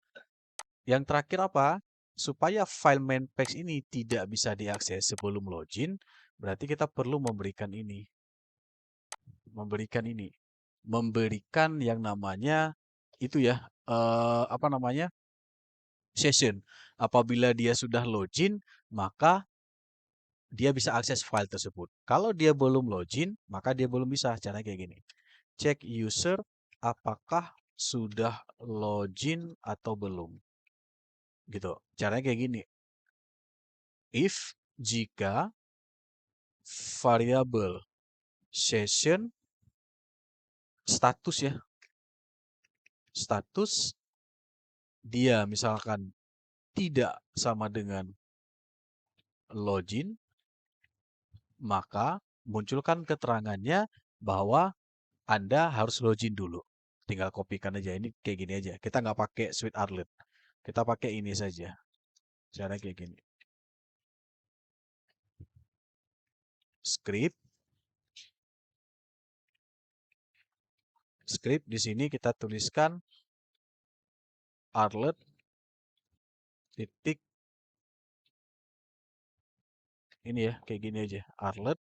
yang terakhir apa? Supaya file main page ini tidak bisa diakses sebelum login, berarti kita perlu memberikan ini. Memberikan yang namanya itu ya, apa namanya? Session. Apabila dia sudah login, maka dia bisa akses file tersebut. Kalau dia belum login, maka dia belum bisa. Caranya kayak gini. Cek user apakah sudah login atau belum. Gitu. Caranya kayak gini. If jika variabel session status ya, status dia misalkan tidak sama dengan login, maka munculkan keterangannya bahwa Anda harus login dulu. Tinggal kopikan aja. Ini kayak gini aja. Kita nggak pakai Sweet Arlet. Kita pakai ini saja. Cara kayak gini. Script. Script di sini kita tuliskan arlet titik ini ya, kayak gini aja. Arlet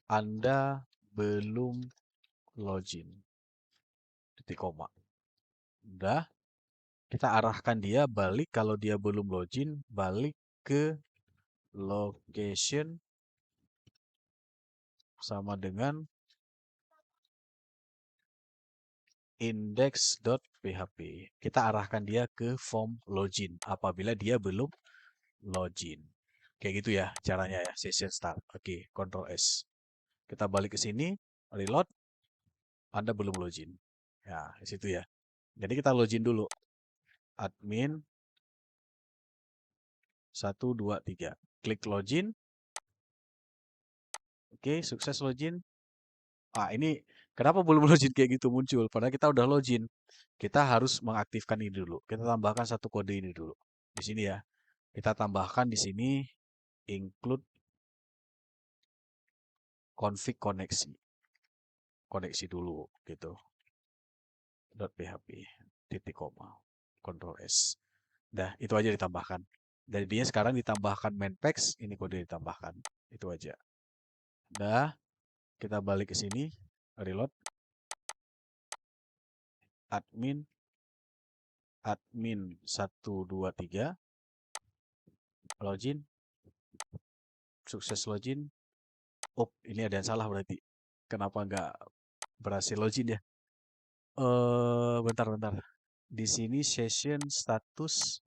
Anda belum login. Titik koma. Udah, kita arahkan dia balik kalau dia belum login, balik ke location sama dengan index.php. Kita arahkan dia ke form login apabila dia belum login. Kayak gitu ya caranya ya, session start. Oke, Ctrl S. Kita balik ke sini, reload, Anda belum login. Ya, di situ ya. Jadi kita login dulu. Admin 123. Klik login. Oke, sukses login. Ah, ini kenapa belum login kayak gitu muncul? Padahal kita udah login. Kita harus mengaktifkan ini dulu. Kita tambahkan satu kode ini dulu. Di sini ya. Kita tambahkan di sini include config koneksi. Koneksi dulu gitu. .php titik koma. Ctrl S. Dah, itu aja ditambahkan. Jadi dia sekarang ditambahkan main packs, ini kode ditambahkan. Itu aja. Dah, kita balik ke sini, reload. Admin 123 login, sukses login. Oh, ini ada yang salah berarti. Kenapa nggak berhasil login ya? Bentar. Di sini session status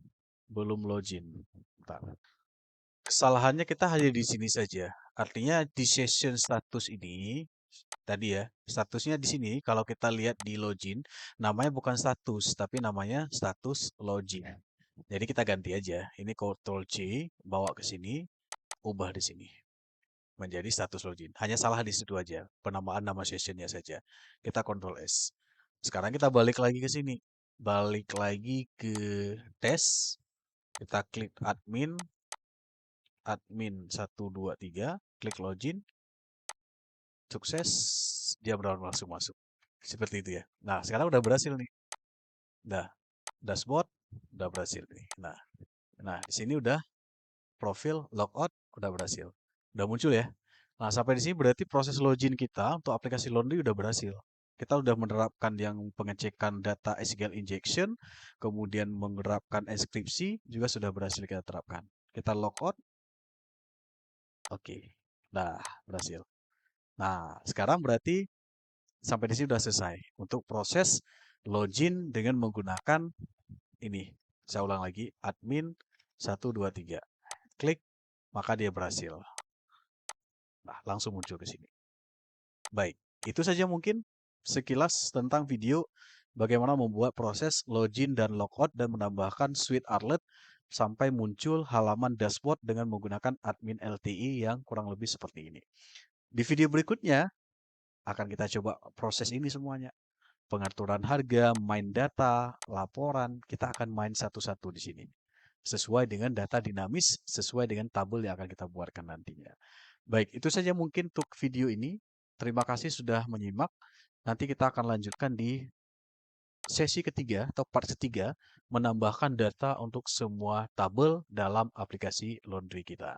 belum login. Bentar. Kesalahannya kita hanya di sini saja. Artinya di session status ini tadi ya, statusnya di sini kalau kita lihat di login, namanya bukan status, tapi namanya status login. Jadi kita ganti aja. Ini Ctrl C, bawa ke sini, ubah di sini menjadi status login. Hanya salah di situ aja, penamaan nama sessionnya saja. Kita Ctrl S. Sekarang kita balik lagi ke sini. Balik lagi ke tes. Kita klik admin 123, klik login, sukses, dia langsung masuk. Seperti itu ya. Nah, sekarang udah berhasil nih. Nah, dashboard udah berhasil nih. Nah, di sini udah profil logout udah berhasil. Udah muncul ya. Nah, sampai di sini berarti proses login kita untuk aplikasi Laundry udah berhasil. Kita udah menerapkan yang pengecekan data SQL injection, kemudian menerapkan enkripsi juga sudah berhasil kita terapkan. Kita logout. Oke. Nah, berhasil. Nah, sekarang berarti sampai di sini sudah selesai untuk proses login dengan menggunakan ini. Saya ulang lagi, admin 123. Klik, maka dia berhasil. Nah, langsung muncul ke sini. Baik, itu saja mungkin sekilas tentang video bagaimana membuat proses login dan logout dan menambahkan suite Arlet sampai muncul halaman dashboard dengan menggunakan admin LTI yang kurang lebih seperti ini. Di video berikutnya akan kita coba proses ini semuanya. Pengaturan harga, main data, laporan, kita akan main satu-satu di sini. Sesuai dengan data dinamis, sesuai dengan tabel yang akan kita buatkan nantinya. Baik, itu saja mungkin untuk video ini. Terima kasih sudah menyimak. Nanti kita akan lanjutkan di sesi ketiga atau part ketiga, menambahkan data untuk semua tabel dalam aplikasi Laundry kita.